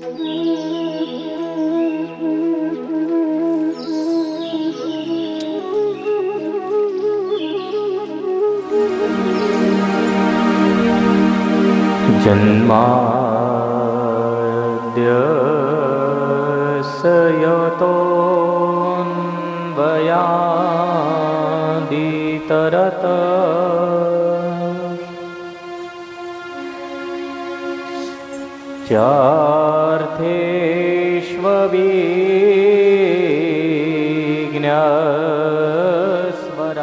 जन्माद्यस्य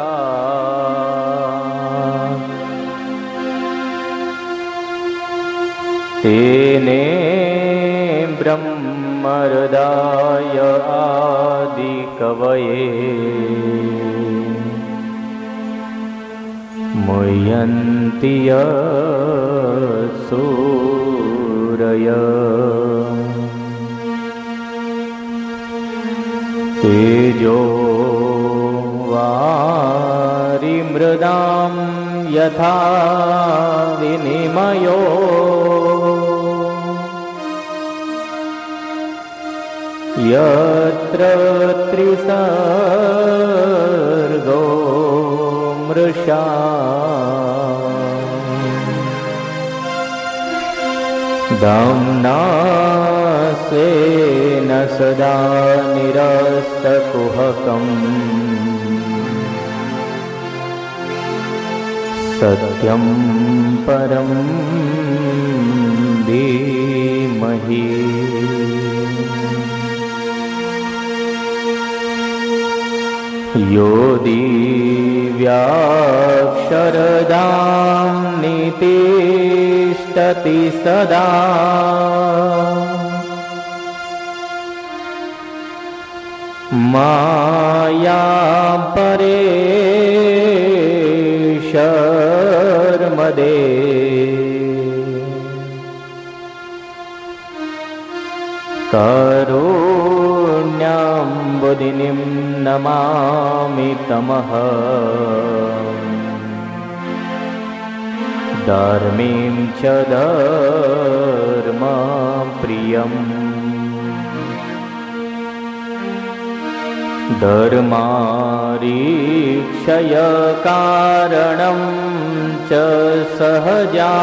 चार्थेष्वभिज्ञस्वराट् तेने ब्रह्महृदाय आदिकवये मुह्यन्ति सूरयः तेजो वारिमृदां यथा विनिमयो यत्र त्रिसर्गो मृषा दाम्ना स्वेन सदा निरस्तकुहकम् सत्यं परं धीमहि यो दिव्याक्षरदां नितिष्ठति सदा माया परेशर्मदे कारुण्याम्बुदिनीं नमामि तमः धर्मीं च धर्मप्रियम् धर्मारीक्षयकारणं च सहजा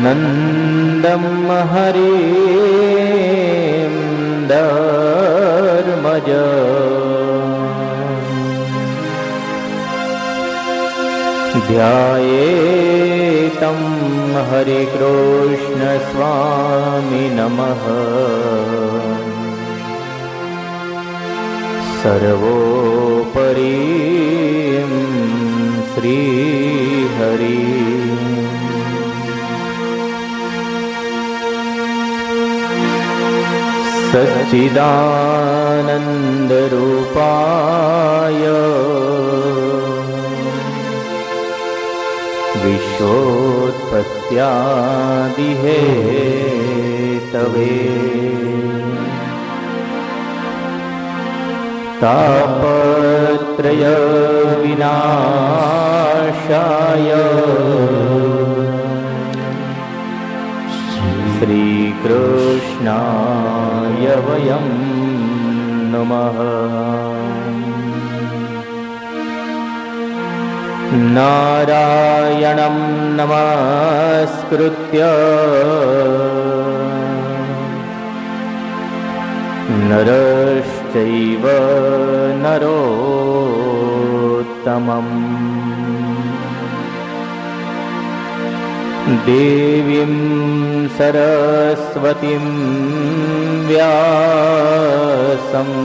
नन्दं हरिं धर्मज ध्यायेतं हरिकृष्ण स्वामी नमः सर्वोपरि श्रीहरि सच्चिदानन्दरूपाय विश्वोत्पत्त्यादिहेतवे तापत्रयविनाशाय श्रीकृष्णाय वयं नमः। नारायणं नमस्कृत्य नरश्चैव नरोत्तमम् देवीं सरस्वतीं व्यासम्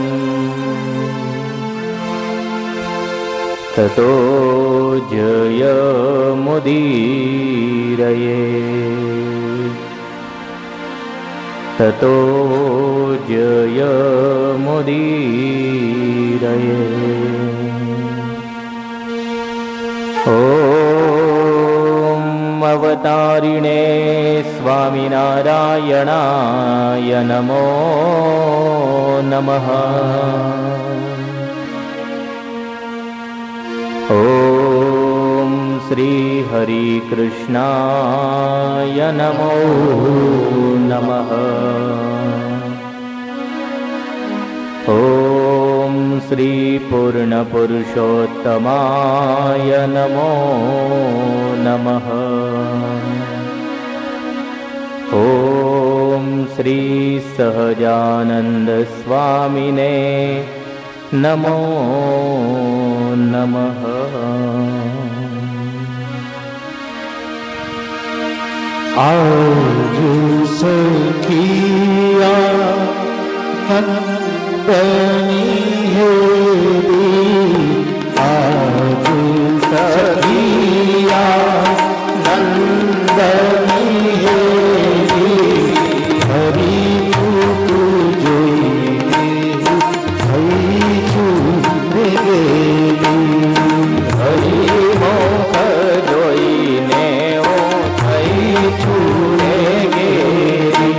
ततो जयमुदीरये ततो जयमुदीरये। ॐ अवतारिणे स्वामिनारायणाय नमो नमः। ॐ श्रीहरिकृष्णाय नमो नमः। ॐ श्रीपूर्णपुरुषोत्तमाय नमो नमः। ॐ श्रीसहजानन्दस्वामिने नमो नमः। आज सखिया नंदनी है आज सखिया नंदनी है हरि तू जोई हरि छूने हरि मोख जोईने ओ थई छूने गेरी।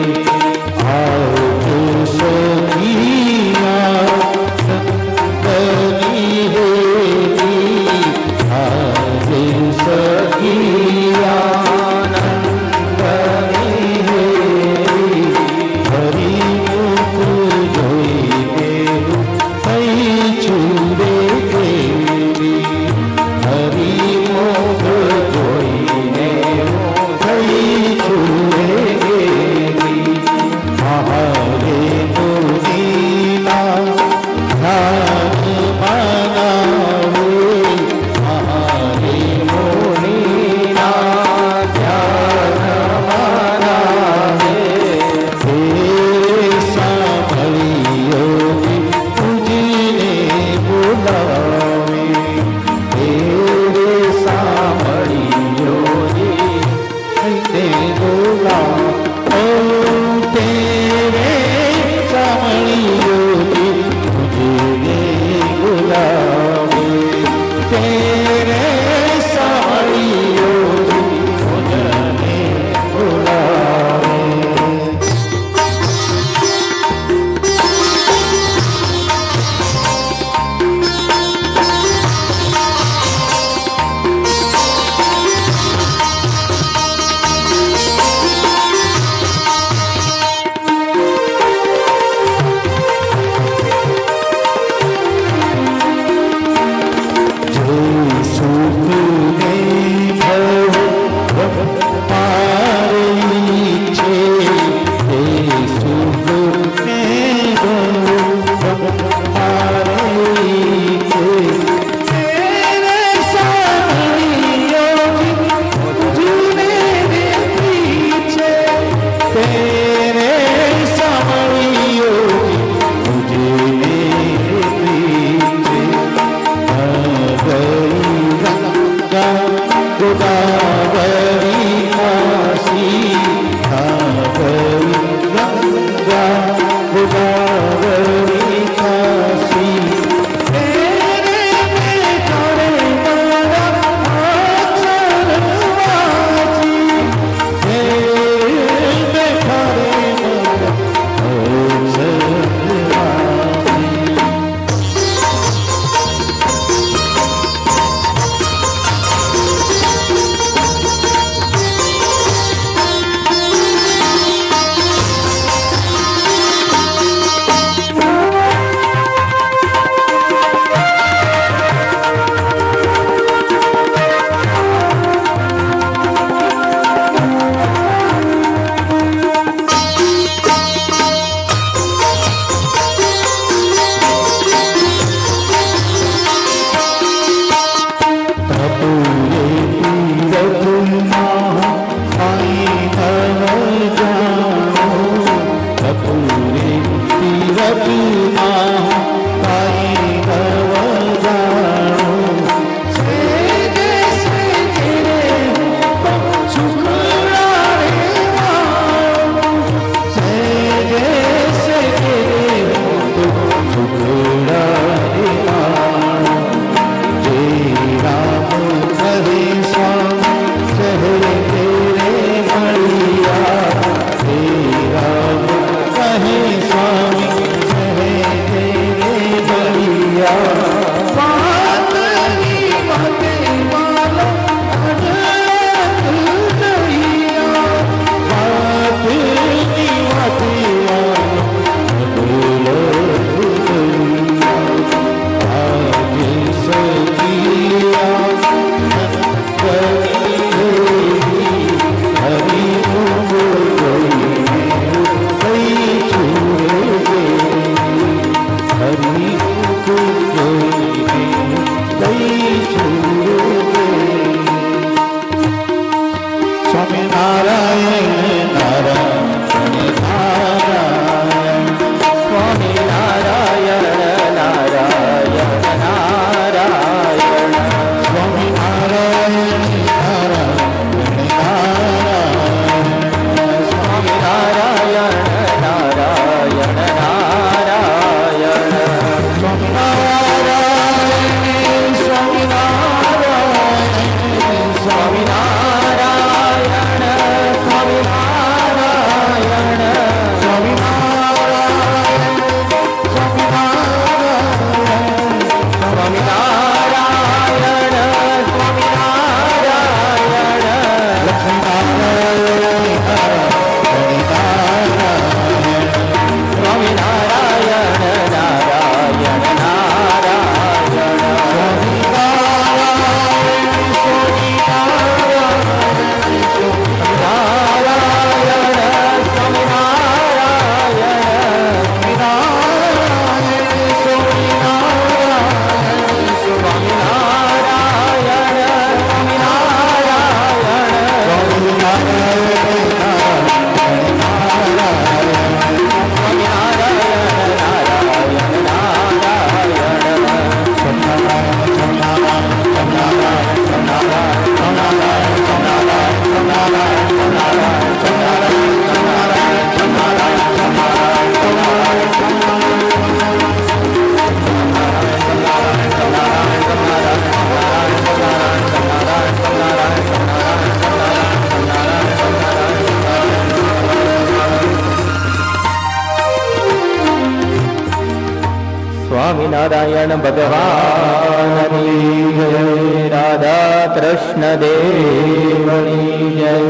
नारायण भगवान की जय, राधा कृष्ण देव की जय,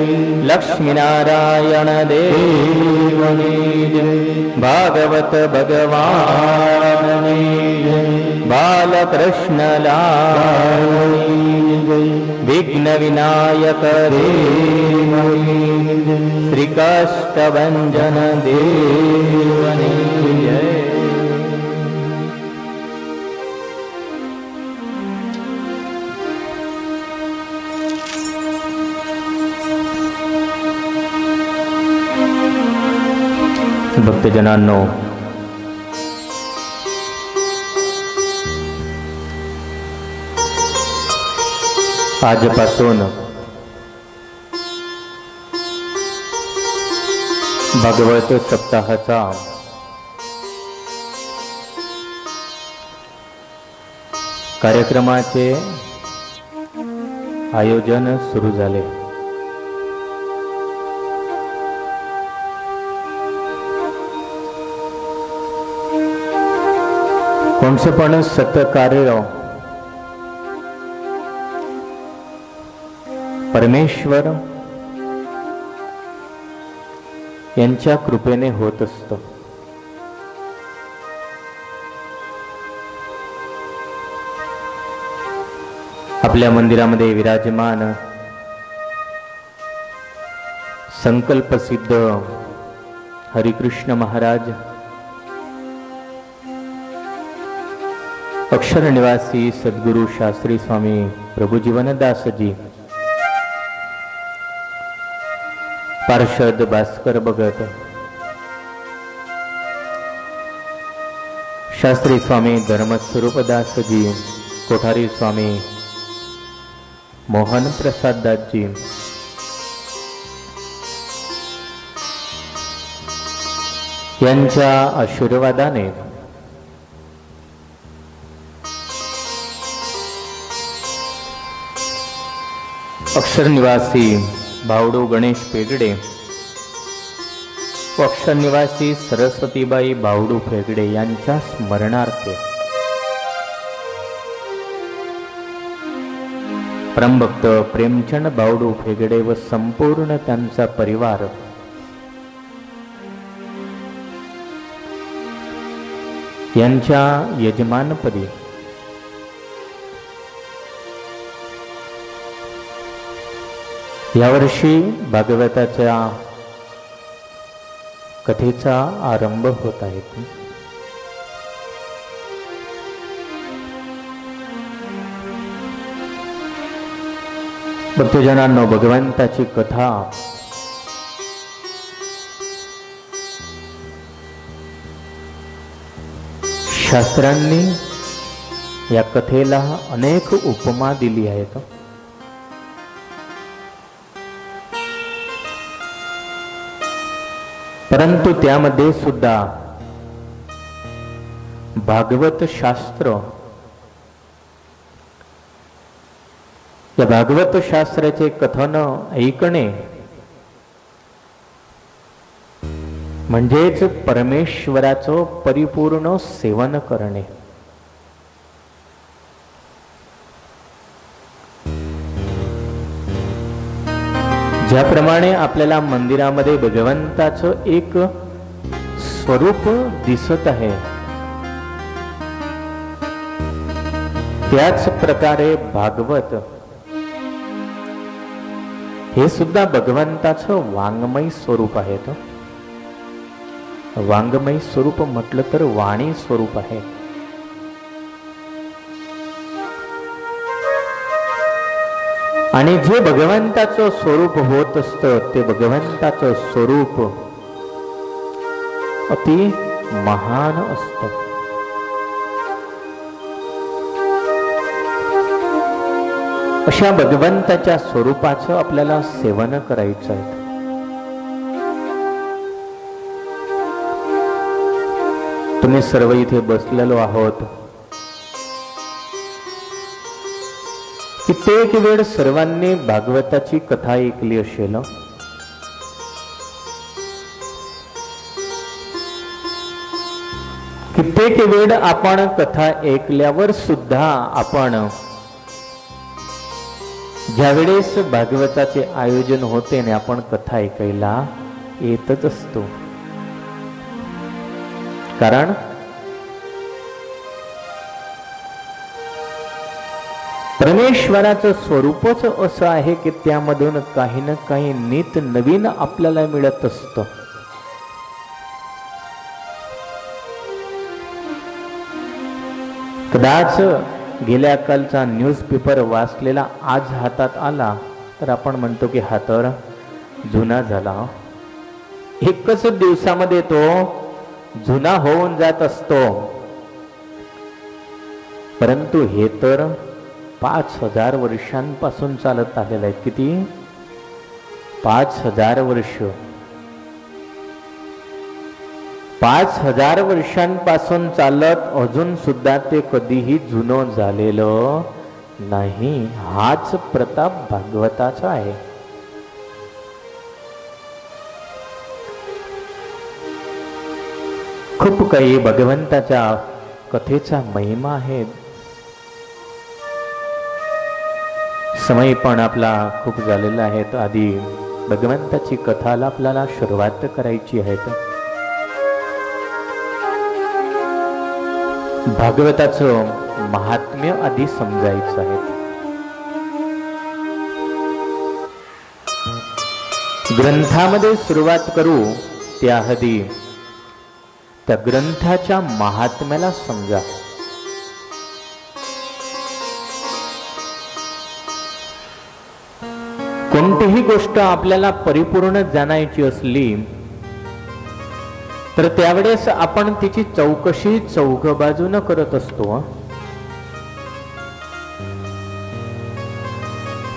लक्ष्मी नारायण देव की जय, भागवत भगवान की जय, बालकृष्ण लाल की जय, विघ्न विनायक देव की जय, श्री काष्ठभंजन देव की जय। भक्तजनांनो, आजपासून भागवत सप्ताहाचा कार्यक्रमाचे आयोजन सुरू झाले। कोणचे पण सत्कार्य परमेश्वर यांच्या कृपेने होत असतं। आपल्या मंदिरामध्ये विराजमान संकल्पसिद्ध हरिकृष्ण महाराज, अक्षर निवासी सद्गुरु शास्त्री स्वामी प्रभुजीवनदास जी, पार्षद भास्कर भगत, शास्त्री स्वामी धर्मस्वरूपदास जी, कोठारी स्वामी मोहन प्रसाद दास जी, यांच्या आशीर्वादाने अक्षर निवासी भावडू गणेश पेगडे व अक्षर निवासी सरस्वतीबाई भावडू पेगडे यांच्या स्मरणार्थ परमभक्त प्रेमचंद भावडू पेगडे व संपूर्ण त्यांचा परिवार यांच्या यजमानपदी यावर्षी भागवताच्या कथेचा आरंभ होत आहे। भक्तजनांनो, भगवंताची कथा शास्त्रांनी या कथेला अनेक उपमा दिली आहेत। परंतु त्यामध्ये सुद्धा भागवत शास्त्र, या भागवत शास्त्राचे कथन ऐकणे म्हणजेच परमेश्वराचं परिपूर्ण सेवन करणे। ज्याप्रमाणे आपल्याला मंदिरामध्ये भगवंताचं एक स्वरूप दिसत आहे, त्याच प्रकारे भागवत हे सुद्धा भगवंताचं वाङ्मय स्वरूप आहे। वाङ्मय स्वरूप म्हटलं तर वाणी स्वरूप आहे। आणि जे भगवंताचं स्वरूप होत असतं ते भगवंताचं स्वरूप अति महान असतं। अशा भगवंताच्या स्वरूपाचं आपल्याला सेवन करायचं आहे। तुम्ही सर्व इथे बसलेलो आहोत, कित्येक वेळ सर्वांनी भागवताची कथा ऐकली असेल। कित्येक कित्येक वेळ आपण कथा ऐकल्यावर सुद्धा आपण ज्यावेळेस भागवताचे आयोजन होते आणि आपण कथा ऐकायला येतच असतो. कारण परमेश्वराचं स्वरूपच असं आहे की त्यामधून काही ना काही नित नवीन आपल्याला मिळत असतं. कदाच गेल्या कालचा न्यूजपेपर वाचलेला आज हातात आला तर आपण म्हणतो की हा तर जुना झाला. एकच दिवसामध्ये तो जुना होऊन जात असतो. परंतु हे तर 5000 वर्षांपासून चालत आलेलं आहे. किती? 5000 वर्ष. 5000 वर्षांपासून चालत अजून सुद्धा ते कधीही जुनं झालेलं नाही. हाच प्रताप भागवताचा आहे. खूप काही भगवंताच्या कथेचा महिमा आहे. समय पण आपला खूप झालेला आहे. आधी भगवंताची कथाला आपल्याला सुरुवात करायची आहे. भागवताचं महात्म्य आधी समजायचं आहे. ग्रंथामध्ये सुरुवात करू त्याआधी त्या ग्रंथाच्या महात्म्याला समजा. कोणतीही गोष्ट आपल्याला परिपूर्ण जाणायची असली तर त्यावेळेस आपण तिची चौकशी चौघ बाजूनं करत असतो.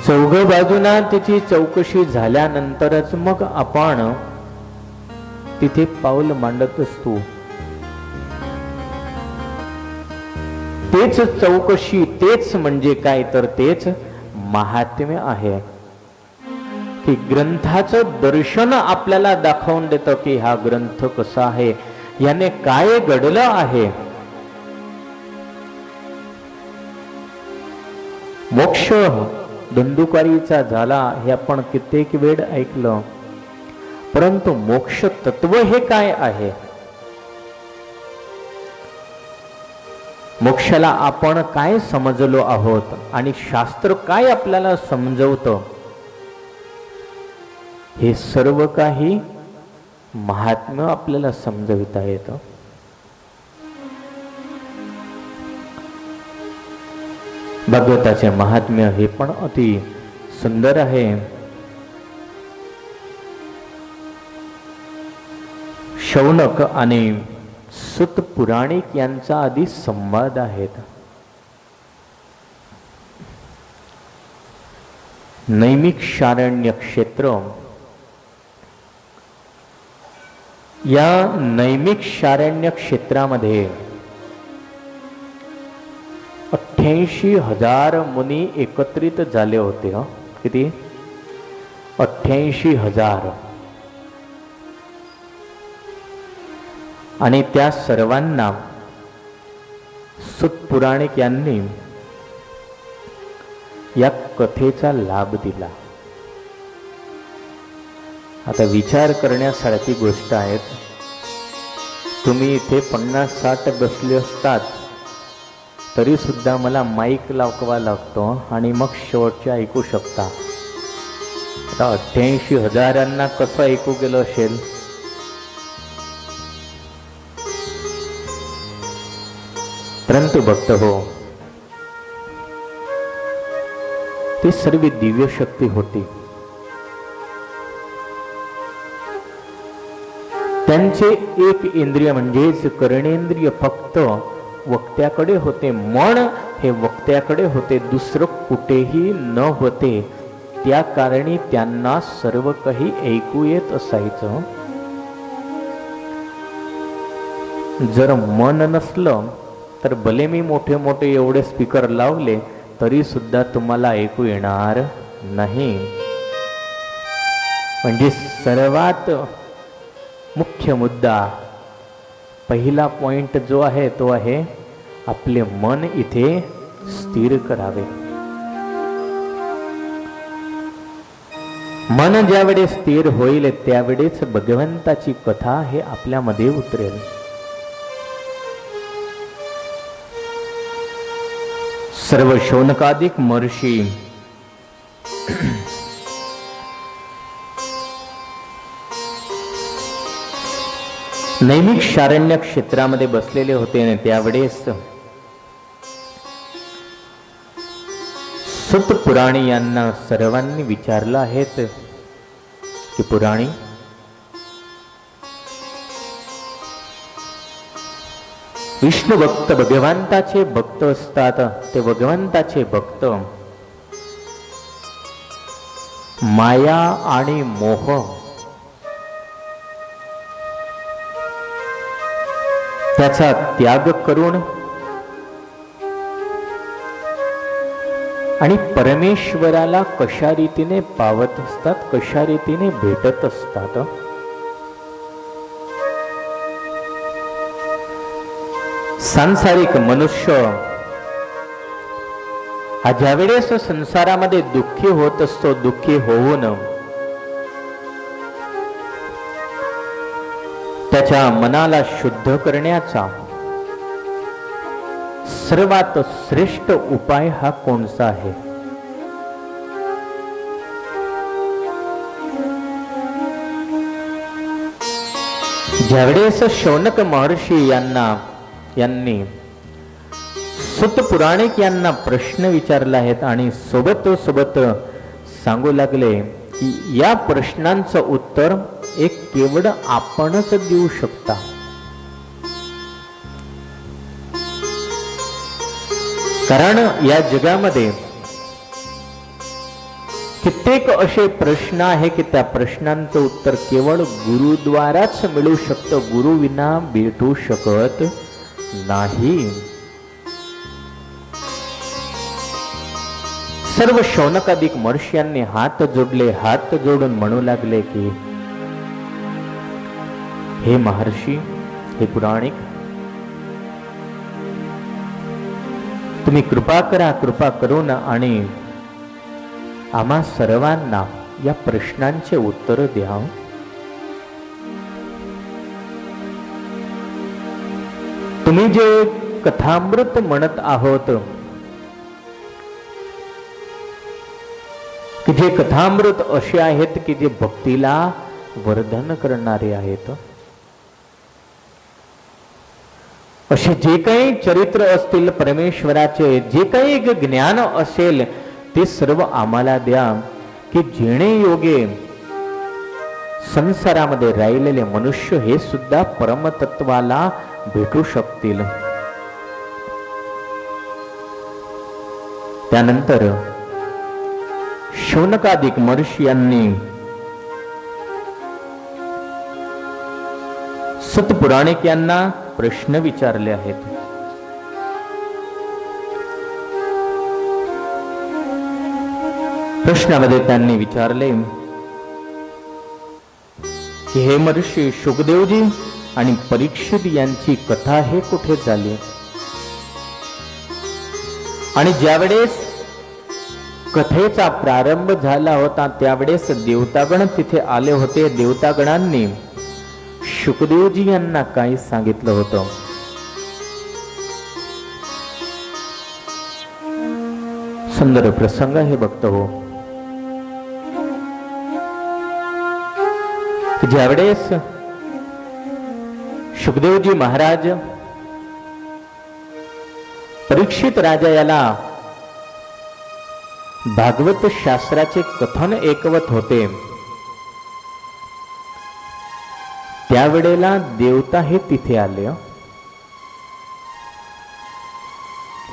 चौघ बाजूना तिची चौकशी झाल्यानंतरच मग आपण तिथे पाऊल मांडत असतो. तेच चौकशी, तेच म्हणजे काय तर तेच महात्म्य आहे की ग्रंथाचं दर्शन आपल्याला दाखवून देतं की हा ग्रंथ कसा आहे, याने काय घडलं आहे. मोक्ष धुंदुकारीचा झाला हे आपण कित्येक वेळ ऐकलं. परंतु मोक्ष तत्व हे काय आहे? मोक्षाला आपण काय समजलो आहोत आणि शास्त्र काय आपल्याला समजवतं, हे सर्व काही महात्म्य आपल्याला समजविता येतं. भागवताचे महात्म्य हे पण अति सुंदर आहे. शौनक आणि सुत पुराणिक यांचा आधी संवाद आहे. नैमिषारण्य क्षेत्र, या नैमिषारण्य क्षेत्रामध्ये 88,000 मुनी एकत्रित झाले होते. किती? 88,000. आणि त्या सर्वांना सुत पुराणिक यांनी या कथेचा लाभ दिला. आता विचार करण्यासारखी गोष्ट आहे. तुम्ही इथे 50-60 बसले असतात तरी सुद्धा मला माईक लाववा लागतो आणि मग शेवटचे ऐकू शकता. आता 88,000 कसं ऐकू गेलं असेल? परंतु भक्त हो, ती सर्व दिव्य शक्ती होती. त्यांचे एक इंद्रिय म्हणजेच कर्णेंद्रिय फक्त वक्त्याकडे होते. मन हे वक्त्याकडे होते, दुसरं कुठेही न होते. त्या कारणी त्यांना सर्व काही ऐकू येत असायचं. जर मन नसलं तर भले मी मोठे मोठे एवढे स्पीकर लावले तरी सुद्धा तुम्हाला ऐकू येणार नाही. म्हणजे सर्वात मुख्य मुद्दा पहिला पॉइंट जो आहे तो आहे आपले मन इथे स्थिर करावे. मन ज्यावेळेस स्थिर होईल त्यावेळेस भगवंताची कथा हे आपल्यामध्ये उतरेल. सर्व शौनकादिक महर्षी नैमिक शारण्य क्षेत्रामध्ये बसलेले होते आणि त्यावेळेस सुत पुराणी यांना सर्वांनी विचारलं आहेत की पुराणी, विष्णू भक्त भगवंताचे भक्त असतात. ते भगवंताचे भक्त माया आणि मोह त्याचा त्याग करून आणि परमेश्वराला कशा रीतीने पावत असतात, कशा रीतीने भेटत असतात. सांसारिक मनुष्य हा ज्यावेळेस संसारामध्ये दुःखी होत असतो, दुःखी होऊन त्याच्या मनाला शुद्ध करण्याचा सर्वात श्रेष्ठ उपाय हा कोणता आहे? ज्यावेळेस शौनक महर्षी यांनी सुत पुराणिक यांना प्रश्न विचारला आहेत आणि सोबत सांगू लागले की या प्रश्नांचं उत्तर एक केवळ आपणच देऊ शकता. कारण या जगामध्ये कित्येक असे प्रश्न आहे की त्या प्रश्नांचं उत्तर केवळ गुरुद्वाराच मिळू शकतं, गुरु विना भेटू शकत नाही. सर्व शौनकादिक महर्षींनी हात जोडले, हात जोडून म्हणू लागले की हे महर्षी, हे पुराणिक, तुम्ही कृपा करा, कृपा करून आणि आम्हा सर्वांना या प्रश्नांचे उत्तर द्या. तुम्ही जे कथामृत म्हणत आहोत, की जे कथामृत असे आहेत की जे भक्तीला वर्धन करणारे आहेत, असे जे काही चरित्र असतील परमेश्वराचे, जे काही ज्ञान असेल ते सर्व आम्हाला द्या, की जेणे योगे संसारामध्ये राहिलेले मनुष्य हे सुद्धा परमतत्वाला भेटू शकतील. त्यानंतर शौनकादिक महर्षी यांनी सुत पुराणिक यांना प्रश्न विचारले आहेत. प्रश्नामध्ये त्यांनी विचारले की हे महर्षी शुकदेवजी आणि परीक्षित यांची कथा हे कुठे झाली? आणि ज्यावेळेस कथेचा प्रारंभ झाला होता त्यावेळेस देवतागण तिथे आले होते. देवतागणांनी शुकदेवजी यांना काय सांगितलं होतं? सुंदर प्रसंग हे बघतो हो. ज्यावेळेस शुकदेवजी महाराज परीक्षित राजा याला भागवत शास्त्राचे कथन ऐकवत होते त्यावेळेला देवता हे तिथे आले.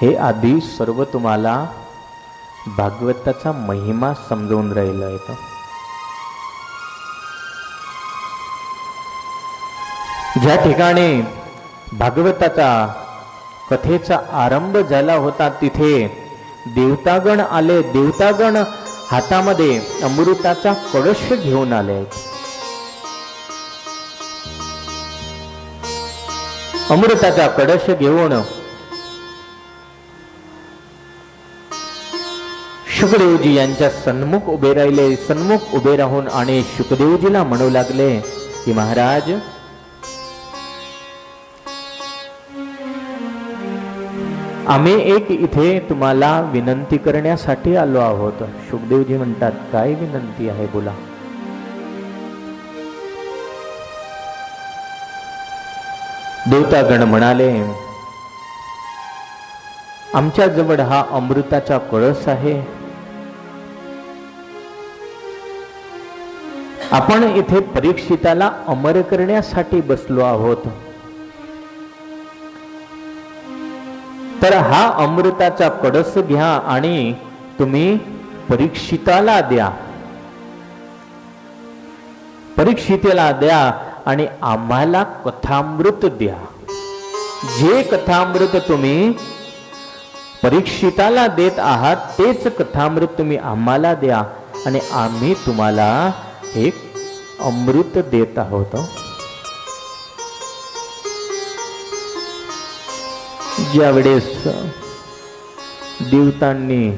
हे आधी सर्व तुम्हाला भागवताचा महिमा समजवून राहिला आहे. ज्या ठिकाणी भागवताचा कथेचा आरंभ झाला होता तिथे देवतागण आले. देवतागण हातामध्ये अमृताचा कळश घेऊन आले. अमृताचा कळश घेऊन शुकदेवजी यांच्या सन्मुख उभे राहिले. सन्मुख उभे राहून आणि शुकदेवजीला म्हणू लागले की महाराज, आम्ही एक इथे तुम्हाला विनंती करण्यासाठी आलो आहोत. शुकदेवजी म्हणतात, काय विनंती आहे बोला. देवतागण म्हणाले, आमच्या जवळ हा अमृताचा कळस आहे. आपण इथे परीक्षिताला अमर करण्यासाठी बसलो आहोत. तर हा अमृताचा कळस घ्या आणि तुम्ही परीक्षिताला द्या. परीक्षितेला द्या आणि आम्हाला कथामृत द्या. जे कथामृत तुम्ही परीक्षिताला देत आहात तेच कथामृत तुम्ही आम्हाला द्या आणि आम्ही तुम्हाला एक अमृत देत आहोत. ज्या वेळेस देवतांनी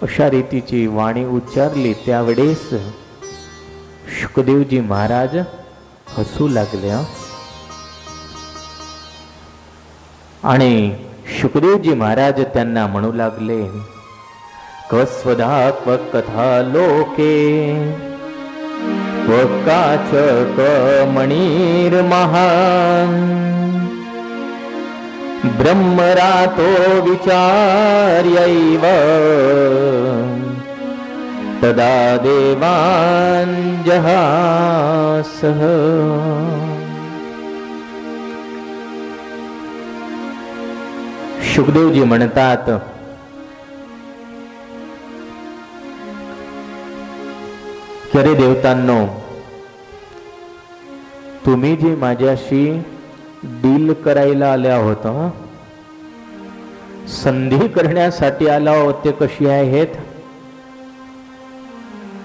अशा रीतीची वाणी उच्चारली त्यावेळेस शुकदेवजी महाराज हसू लागले. आणि शुकदेवजी महाराज त्यांना म्हणू लागले, कस्वदा कथा लोके काचक मणिर महान ब्रह्मरातो विचार्यैव तदा देवान् जहासः. शुकदेवजी म्हणतात, की अरे देवतांनो, तुम्ही जी माझ्याशी डील करायला आल्या होता, संधी करण्यासाठी आला होते, कशी आहेत?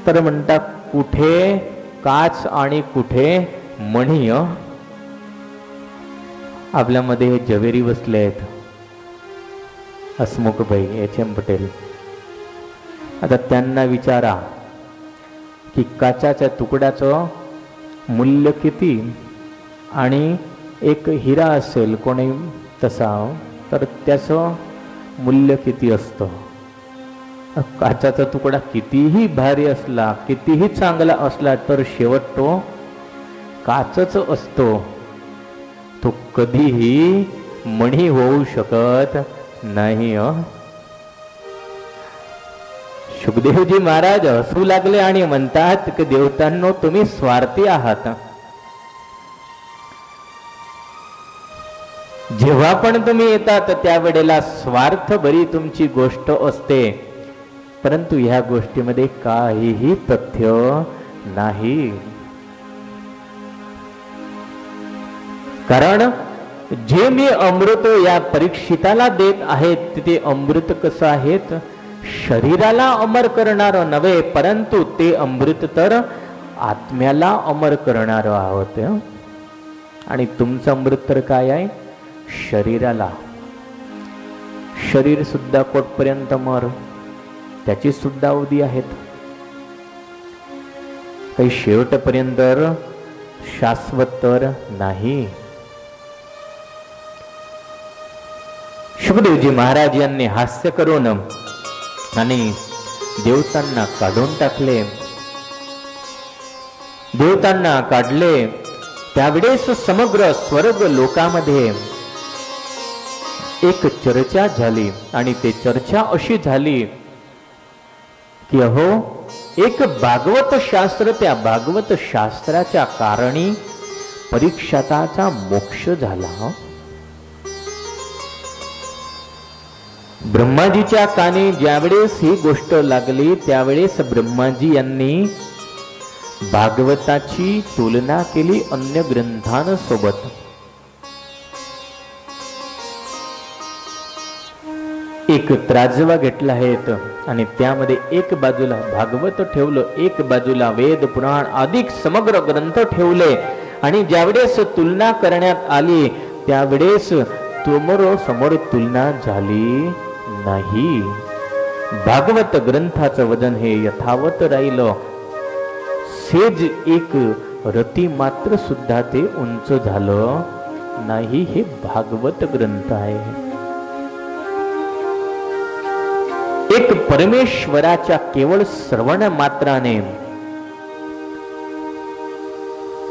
तर म्हणता, कुठे काच आणि कुठे मणी. आपल्यामध्ये हे जवेरी बसले आहेत, हसमुखभाई HM पटेल. आता त्यांना विचारा की काचाच्या तुकड्याचं मूल्य किती आणि एक हिरा असेल कोणी तसा तर त्याचं मूल्य किती असतं. काचाचा तुकडा कितीही भारी असला, कितीही चांगला असला तर शेवट तो काचच असतो. तो कधीही मणी होऊ शकत नाही. शुकदेवजी महाराज हसू लागले आणि म्हणतात की देवतांनो, तुम्ही स्वार्थी आहात. जेव्हा पण तुम्ही येतात त्यावेळेला स्वार्थ बरी तुमची गोष्ट असते, परंतु ह्या गोष्टीमध्ये काहीही तथ्य नाही. कारण जे मी अमृत या परीक्षिताला देत आहेत ते अमृत कसं आहेत, शरीराला अमर करणार नव्हे, परंतु ते अमृत तर आत्म्याला अमर करणार आहोत. आणि तुमचं अमृत तर काय आहे, शरीराला. शरीर सुद्धा कोटपर्यंत मर, त्याची सुद्धा अवधी आहेत. काही शेवटपर्यंत शाश्वत तर नाही. शुकदेवजी महाराज यांनी हास्य करून आणि देवतांना काढून टाकले. देवतांना काढले त्यावेळेस समग्र स्वर्ग लोकामध्ये एक चर्चा झाली. आणि ते चर्चा अशी झाली की अहो, एक भागवत शास्त्र, त्या भागवत शास्त्राच्या कारणी परीक्षिताचा मोक्ष झाला. ब्रह्माजीच्या कानी ज्यावेळेस ही गोष्ट लागली त्यावेळेस ब्रह्माजी यांनी भागवताची तुलना केली अन्य ग्रंथांसोबत. एक त्राजवा घेतला आहे आणि त्यामध्ये एक बाजूला भागवत ठेवलं, एक बाजूला वेद पुराण अधिक समग्र ग्रंथ ठेवले. आणि ज्यावेळेस तुलना करण्यात आली त्यावेळेस समोर तुलना झाली नाही. भागवत ग्रंथाचं वजन हे यथावत राहिलं. सेज एक रती मात्र सुद्धा ते उंच झालं नाही. हे भागवत ग्रंथ आहे. एक परमेश्वराच्या केवळ श्रवण मात्राने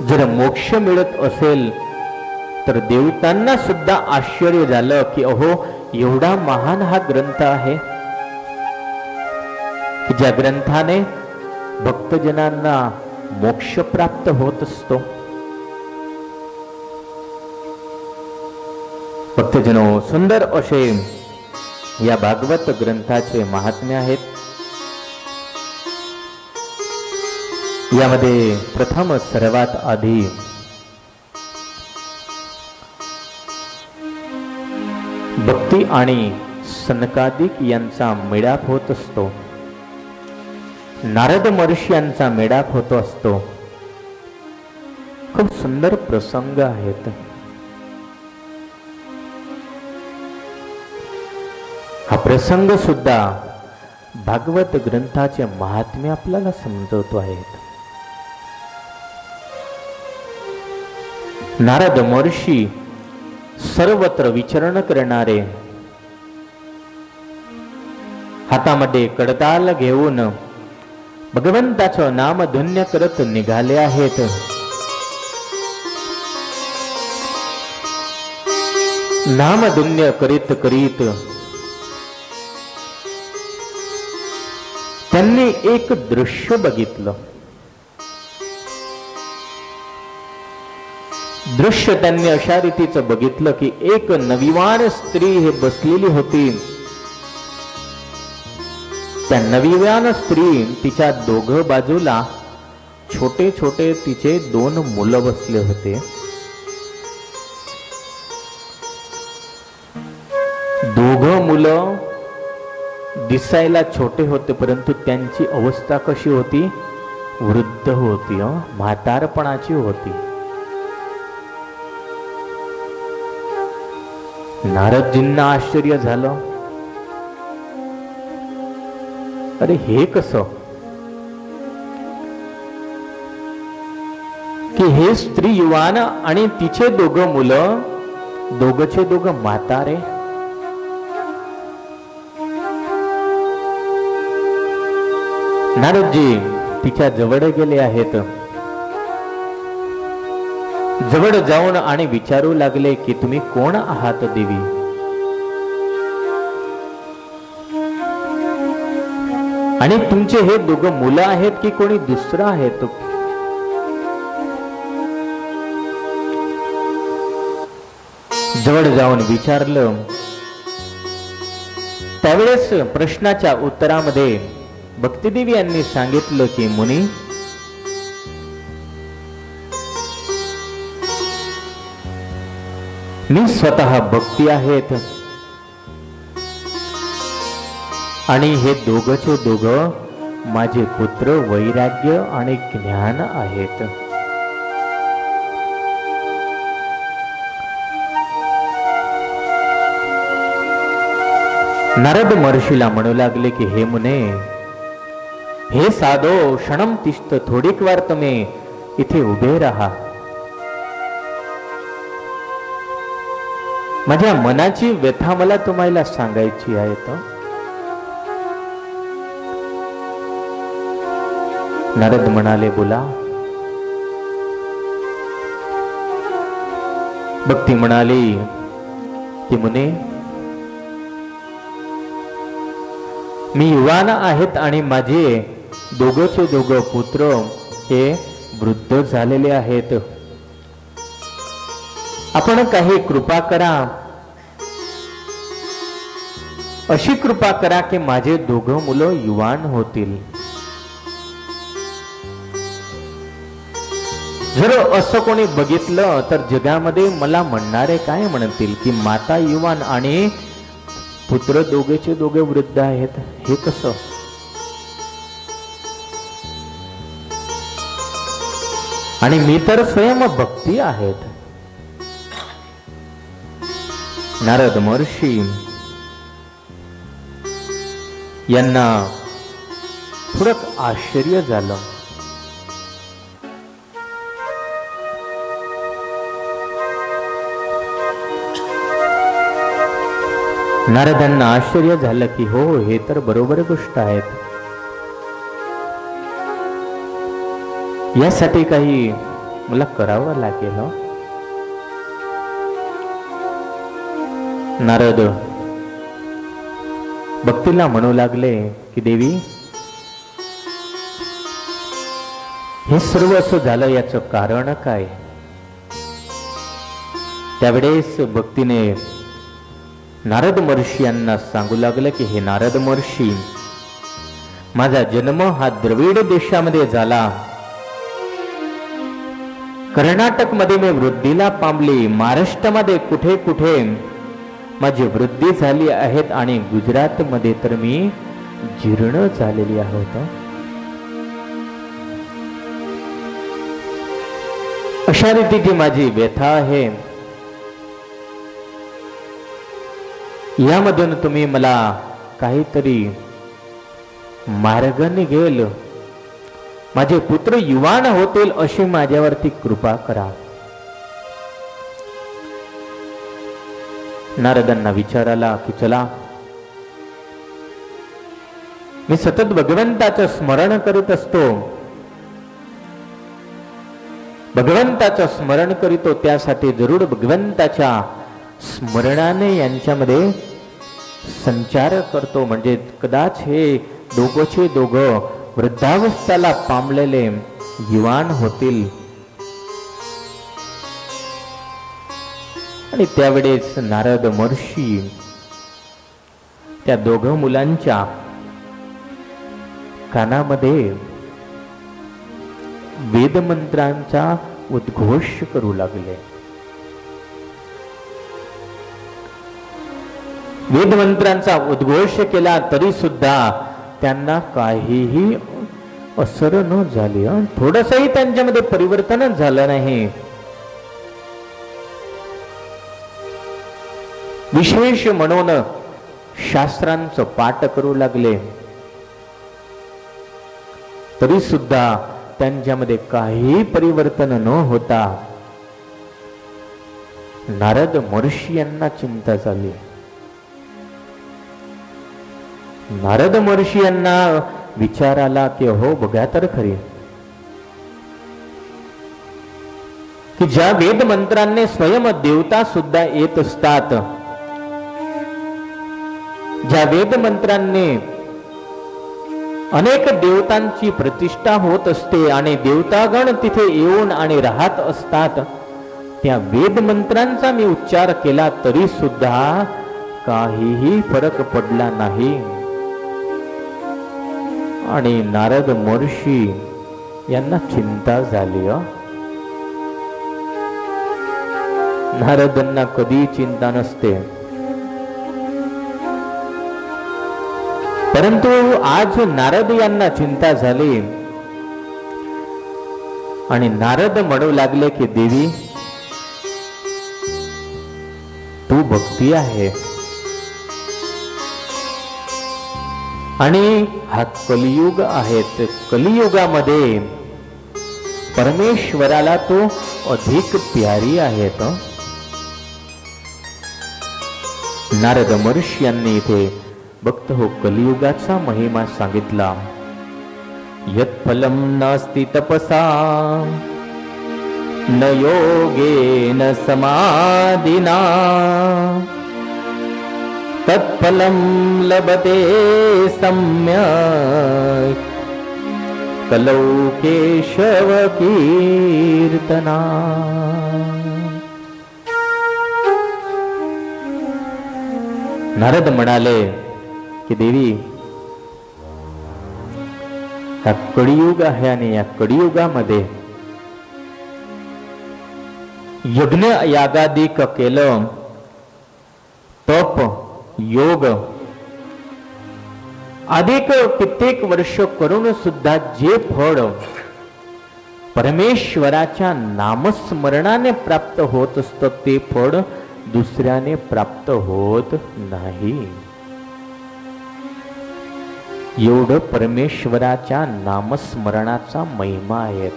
जर मोक्ष मिळत असेल तर देवतांना सुद्धा आश्चर्य झालं की अहो, एवढा महान हा ग्रंथ आहे की ज्या ग्रंथाने भक्तजनांना मोक्ष प्राप्त होत असतो. भक्तजनो, सुंदर असे या भागवत ग्रंथाचे महात्म्य आहेत. यामध्ये प्रथम सर्वात आधी भक्ती आणि सनकादिक यांचा मेळाप होत असतो. नारद महर्षी यांचा मेळाप होतो असतो. खूप सुंदर प्रसंग आहेत. हा प्रसंग सुद्धा भागवत ग्रंथाचे महात्म्य आपल्याला समजवतो आहेत. नारद महर्षी सर्वत्र विचरण करणारे, हातामध्ये कडताल घेऊन भगवंताचं नाम धन्य करत निघाले आहेत. नाम धन्य करीत करीत त्यांनी एक दृश्य बघितलं. दृश्य त्यांनी अशा रीतीचं बघितलं की एक नवीवान स्त्री हे बसलेली होती. त्या नवीवान स्त्री, तिच्या दोघं बाजूला छोटे छोटे तिचे 2 मुलं बसले होते. दोघं मुलं दिसायला छोटे होते, परंतु त्यांची अवस्था कशी होती? वृद्ध होती, म्हातारपणाची होती. नारदजींना आश्चर्य झालं. अरे हे कसं की हे स्त्री युवान आणि तिचे 2 मुलं, दोघचे 2 म्हातारे. नारदजी तिच्या जवळ गेले आहेत. जवळ जाऊन आणि विचारू लागले की तुम्ही कोण आहात देवी? आणि तुमचे हे 2 मुलं आहेत की कोणी दुसरं आहेत? जवळ जाऊन विचारलं. त्यावेळेस प्रश्नाच्या उत्तरामध्ये भक्तिदेवी यांनी सांगितलं की मुनी, मी स्वतः भक्ती आहेत आणि हे दोघचे 2 माझे पुत्र वैराग्य आणि ज्ञान आहेत. नारद महर्षीला म्हणू लागले की हे मुने, हे साधो, क्षणम तिष्ठ, थोडीक वार तुम्ही इथे उभे राहा. माझ्या मनाची व्यथा मला तुम्हाला सांगायची आहे. नारद म्हणाले, बोला. भक्ती म्हणाली की मुने, मी युवान आहेत आणि माझे 2चे 2 पुत्र हे वृद्ध झालेले आहेत. आपण काही कृपा करा, अशी कृपा करा की माझे 2 मुलं युवान होतील. जर असं कोणी बघितलं तर जगामध्ये मला म्हणणारे काय म्हणतील की माता युवान आणि पुत्र 2चे 2 वृद्ध आहेत. हे कसं? आणि मी तर स्वयं भक्ती आहेत. नारद महर्षी यांना थोडं आश्चर्य झालं. नारदांना आश्चर्य झालं की हो, हे तर बरोबर गोष्ट आहेत. यासाठी काही मला करावं लागेल. नारद भक्तीला म्हणू लागले की देवी, हे सर्व असं झालं याचं कारण काय? त्यावेळेस भक्तीने नारद महर्षी यांना सांगू लागलं की हे नारद महर्षी, माझा जन्म हा द्रविड देशामध्ये झाला. कर्नाटक मध्ये मी वृद्धीला पामली, महाराष्ट्रामध्ये कुठे कुठे माझी वृद्धी झाली आहेत आणि गुजरात मध्ये तर मी जीर्ण झालेली आहोत. अशा रीतीची माझी व्यथा आहे. यामधून तुम्ही मला काहीतरी मार्ग निघेल, माझे पुत्र युवान होतील अशी माझ्यावरती कृपा करा. नारदांना विचार आला की चला, मी सतत भगवंताचं स्मरण करीत असतो, भगवंताचं स्मरण करीतो, त्यासाठी जरूर भगवंताच्या स्मरणाने यांच्यामध्ये संचार करतो, म्हणजे कदाच हे दोघंचे दोघं वृद्धावस्थेला पामलेले युवान होतील. आणि त्यावेळेस नारद महर्षी त्या दोघं मुलांच्या कानामध्ये वेदमंत्रांचा उद्घोष करू लागले. वेदमंत्रांचा उद्घोष केला तरी सुद्धा त्यांना काहीही असर न झाले. थोडंसंही त्यांच्यामध्ये परिवर्तनच झालं नाही. विशेष म्हणून शास्त्रांचं पाठ करू लागले तरी सुद्धा त्यांच्यामध्ये काही परिवर्तन न होता नारद महर्षी यांना चिंता झाली. नारद महर्षी यांना विचार आला की हो, बघा तर खरी की ज्या वेद मंत्रांनी स्वयं देवता सुद्धा येत असतात, ज्या वेद मंत्रांनी अनेक देवतांची प्रतिष्ठा होत असते आणि देवतागण तिथे येऊन आणि राहत असतात, त्या वेद मंत्रांचा मी उच्चार केला तरी सुद्धा काहीही फरक पडला नाही. आणि नारद महर्षी यांना चिंता झाली. नारदांना कधी चिंता नसते, परंतु आज नारद यांना चिंता झाली. आणि नारद म्हणू लागले की देवी, तू भक्ती आहे आणि हा कलियुग आहे. कलियुगामध्ये परमेश्वराला तो अधिक प्यारी आहेत. नारद महर्षी यांनी इथे भक्त हो कलियुगाचा महिमा सांगितला. यत्फलम नास्ति तपसा न योगेन समाधिना तत्फलम लभते सम्यक् कलौ केशव कीर्तना. नारद म्हणाले की देवी, हा कलियुग आहे आणि या कलियुगामध्ये यज्ञ यागादिक केलं, तप योग अधिक कित्येक वर्ष करून सुद्धा जे फळ परमेश्वराच्या नामस्मरणाने प्राप्त होत असतं ते फळ दुसऱ्याने प्राप्त होत नाही. एवढं परमेश्वराच्या नामस्मरणाचा महिमा आहे.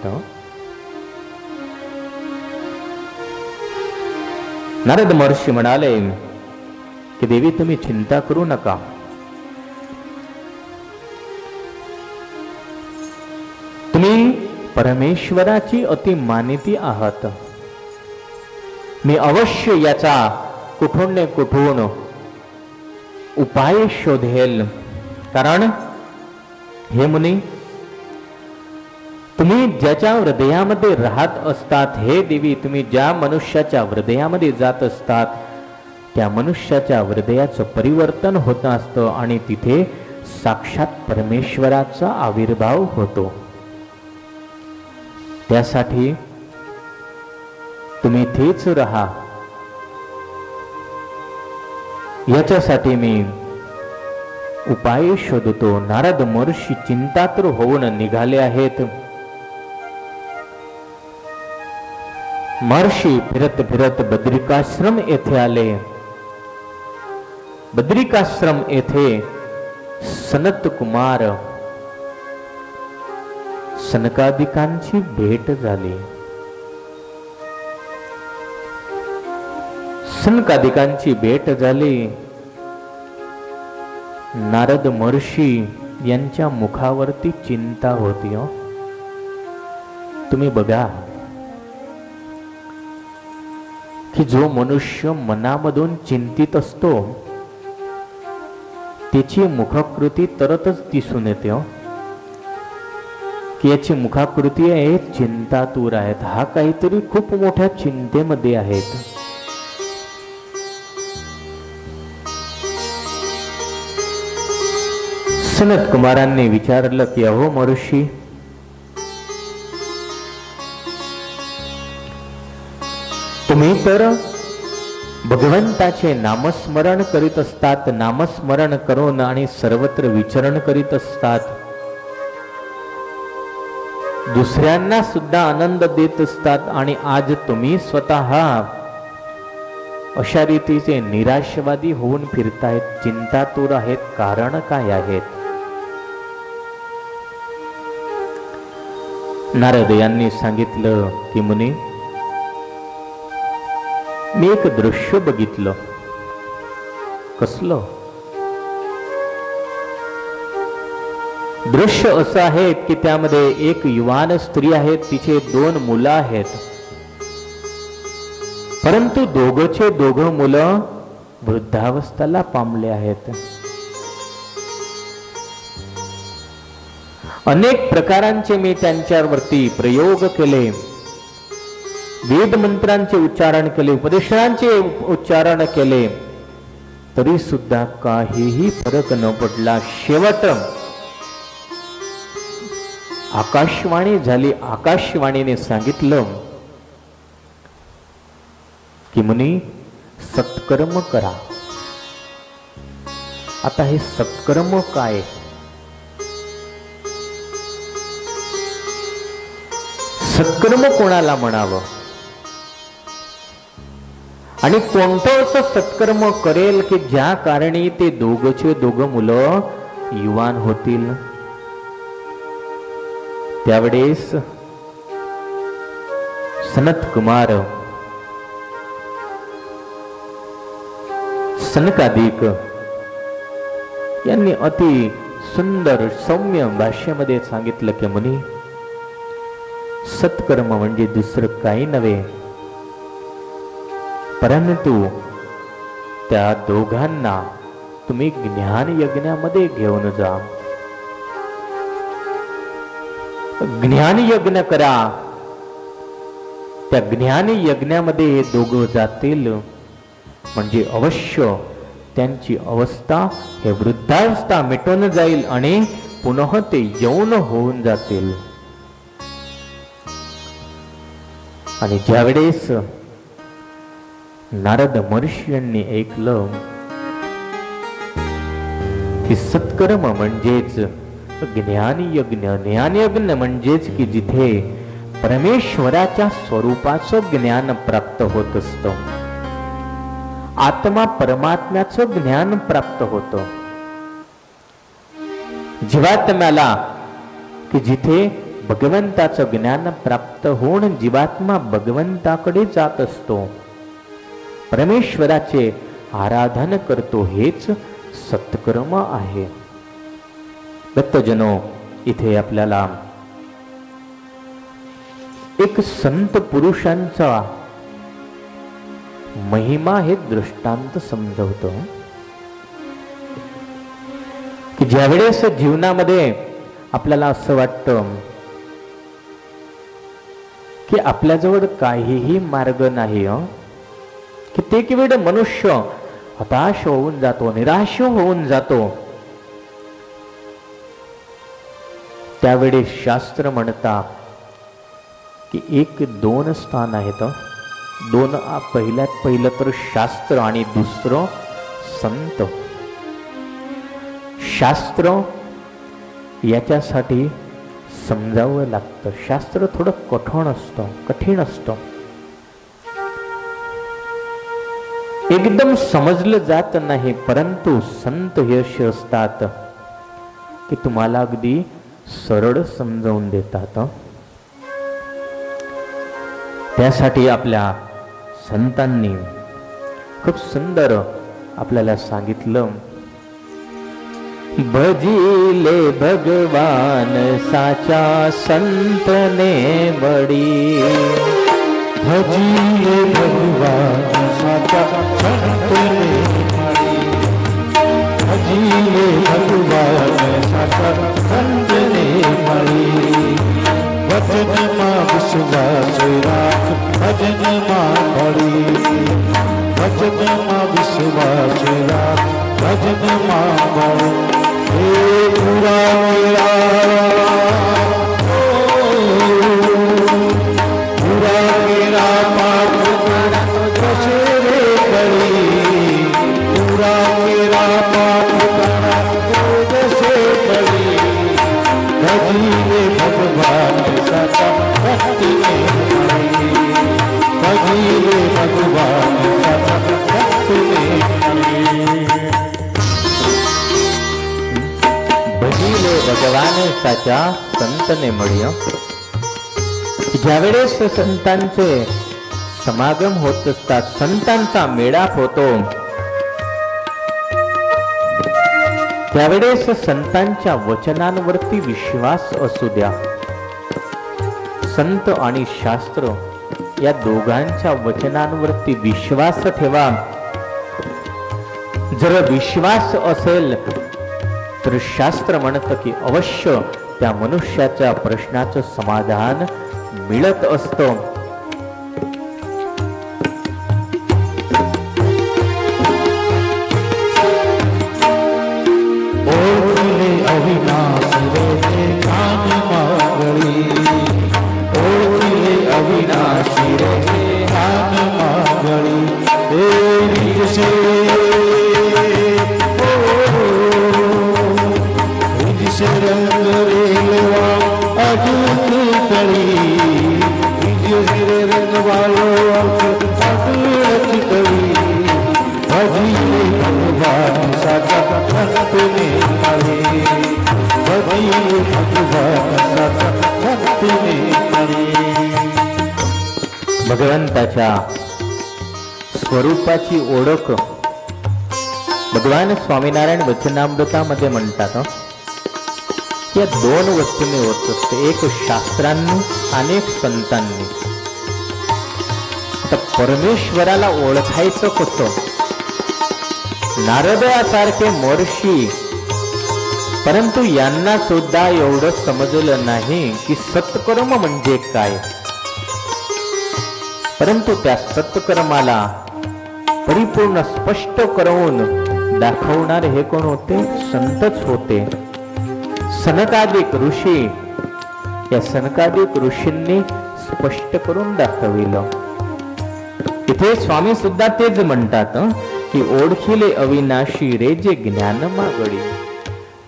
नारद महर्षी म्हणाले की देवी तुम्ही चिंता करू नका. तुम्ही परमेश्वराची अति मानिती आहात. मी अवश्य याचा कुठून न कुठून उपाय शोधेल. कारण हे मुनी, तुम्ही ज्याच्या हृदयामध्ये राहत असतात, हे देवी तुम्ही ज्या मनुष्याच्या हृदयामध्ये जात असतात त्या मनुष्याच्या हृदयाचं परिवर्तन होत असतं आणि तिथे साक्षात परमेश्वराचा आविर्भाव होतो. त्यासाठी तुम्ही तेच राहा. याच्यासाठी मी उपाय शोधतो. नारद महर्षी चिंतातुर होऊन निघाले आहेत. महर्षी फिरत फिरत बद्रिकाश्रम येथे आले. बद्रिकाश्रम येथे सनत कुमार सनकादिकांची भेट झाली. सनकादिकांची भेट झाली. नारद महर्षी यांच्या मुखावरती चिंता होती. तुम्ही बघा की जो मनुष्य मनामधून चिंतित असतो त्याची मुखाकृती तरतच दिसून येते की याची मुखाकृती आहे चिंतातूर आहेत. हा काहीतरी खूप मोठ्या चिंतेमध्ये आहेत. सनत कुमारांनी विचारलं की अहो महर्षी, तुम्ही तर भगवंताचे नामस्मरण करीत असतात. नामस्मरण करून आणि सर्वत्र विचरण करीत असतात. दुसऱ्यांना सुद्धा आनंद देत असतात. आणि आज तुम्ही स्वतः अशा रीतीचे निराशवादी होऊन फिरतायत, चिंतातूर आहेत. कारण काय आहेत? नारद यांनी सांगितलं की मुनी, मी एक दृश्य बघितलं. कसलं दृश्य? असं आहे की त्यामध्ये एक युवान स्त्री आहे, तिचे 2 मुलं आहेत. परंतु दोघंचे दोघं मुलं वृद्धावस्थेला पामले आहेत. अनेक प्रकारांचे मी त्यांच्यावरती प्रयोग केले. वेद मंत्रांचे उच्चारण केले, उपदेशांचे उच्चारण केले, तरी सुद्धा काहीही फरक न पडला. शेवट आकाशवाणी झाली. आकाशवाणीने सांगितलं की मुनी, सत्कर्म करा. आता हे सत्कर्म काय? सत्कर्म कोणाला म्हणावं आणि कोणतं असं सत्कर्म करेल की ज्या कारणी ते दोघंचे दोघं मुलं युवान होतील? त्यावेळेस सनत कुमार सनकादिक यांनी अति सुंदर सौम्य भाषेमध्ये सांगितलं की मुनी, सत्कर्म म्हणजे दुसरं काही नव्हे, परंतु त्या दोघांना तुम्ही ज्ञान यज्ञामध्ये घेऊन जा. ज्ञान यज्ञ करा. त्या ज्ञान यज्ञामध्ये हे दोघं जातील म्हणजे अवश्य त्यांची अवस्था हे वृद्धावस्था मिटून जाईल आणि पुन्हा ते यौन होऊन जातील. आणि ज्यावेळेस नारद महर्षी यांनी ऐकलं की सत्कर्म म्हणजेच ज्ञानयज्ञ, ज्ञानयज्ञ म्हणजेच की जिथे परमेश्वराच्या स्वरूपाचं ज्ञान प्राप्त होत असतं. आत्मा परमात्म्याचं ज्ञान प्राप्त होतं. जीवात्म्याला की जिथे भगवंताचं ज्ञान प्राप्त होऊन जीवात्मा भगवंताकडे जात असतो, परमेश्वराचे आराधन करतो, हेच सत्कर्म आहे. भक्तजनो, इथे आपल्याला एक संत पुरुषांचा महिमा हे दृष्टांत समजवतो की ज्यावेळेस जीवनामध्ये आपल्याला असं वाटतं की आपल्याजवळ काहीही मार्ग नाही, कित्येक वेळ मनुष्य हताश होऊन जातो, निराश होऊन जातो, त्यावेळी शास्त्र म्हणतात की एक दोन स्थान आहेत. दोन, पहिल्यात पहिलं तर शास्त्र आणि दुसरं संत. शास्त्र याच्यासाठी समजावं लागतं. शास्त्र थोडं कठीण असतं, एकदम समजलं जात नाही. परंतु संत हे असे असतात की तुम्हाला अगदी सरळ समजावून देतात. त्यासाठी आपल्या संतांनी खूप सुंदर आपल्याला सांगितलं, भजिले भगवान साचा संतने बडी. भजिले भगवान साचा संतने बडी. भजिले भगवान साचा संतने बडी. भजनमा विश्वास राख, भजनमा बड़ी. भजनमा विश्वास राख, भजनमा बड़ी. हे पूरा मेरा, पूरा मेरा पाठ कैसे रे करी. पूरा मेरा पाठ कैसे करी. भजिले भगवान साचा भक्ति में पड़ी. भजिले भगवान साचा भक्ति में पड़ी. भजिले भगवान साचा संतने मळी. ज्यावेळेस संतांचे समागम होत असतात, संतांचा मेळाप होतो, त्यावेळेस संतांच्या वचनांवरती विश्वास असू द्या. संत आणि शास्त्र या दोघांच्या वचनांवरती विश्वास ठेवा. जर विश्वास असेल तर शास्त्र म्हणतं की अवश्य त्या मनुष्याच्या प्रश्नाचं समाधान मिळत असतं. अविनाशी रे कान मागळी. ओळखिले अविनाशी रे कान मागळी. रिजसे रिजसे रंग रेलवा अजून कळी. रिजसे रंग वालो अजून कळी. भजिले भगवान साचा भक्तने पड़ी. भजिले भगवान साचा भक्तने पड़ी. भगवंताच्या स्वरूपाची ओळख भगवान स्वामीनारायण वचनामृतामध्ये म्हणतात, या दोन वस्तूंनी होत असते, एक शास्त्रांनी आणि एक संतांनी. आता परमेश्वराला ओळखायचं कसं? नारदासारखे महर्षी, परंतु यांना सुद्धा एवढं समजलं नाही की सत्कर्म म्हणजे काय. परंतु त्या सत्कर्माला परिपूर्ण स्पष्ट करून दाखवणारे हे कोण होते? संतच होते. सनकादिक ऋषी, या सनकादिक ऋषींनी स्पष्ट करून दाखविलं. इथे स्वामी सुद्धा तेच म्हणतात की ओळखिले अविनाशी रे जे ज्ञान मागडी.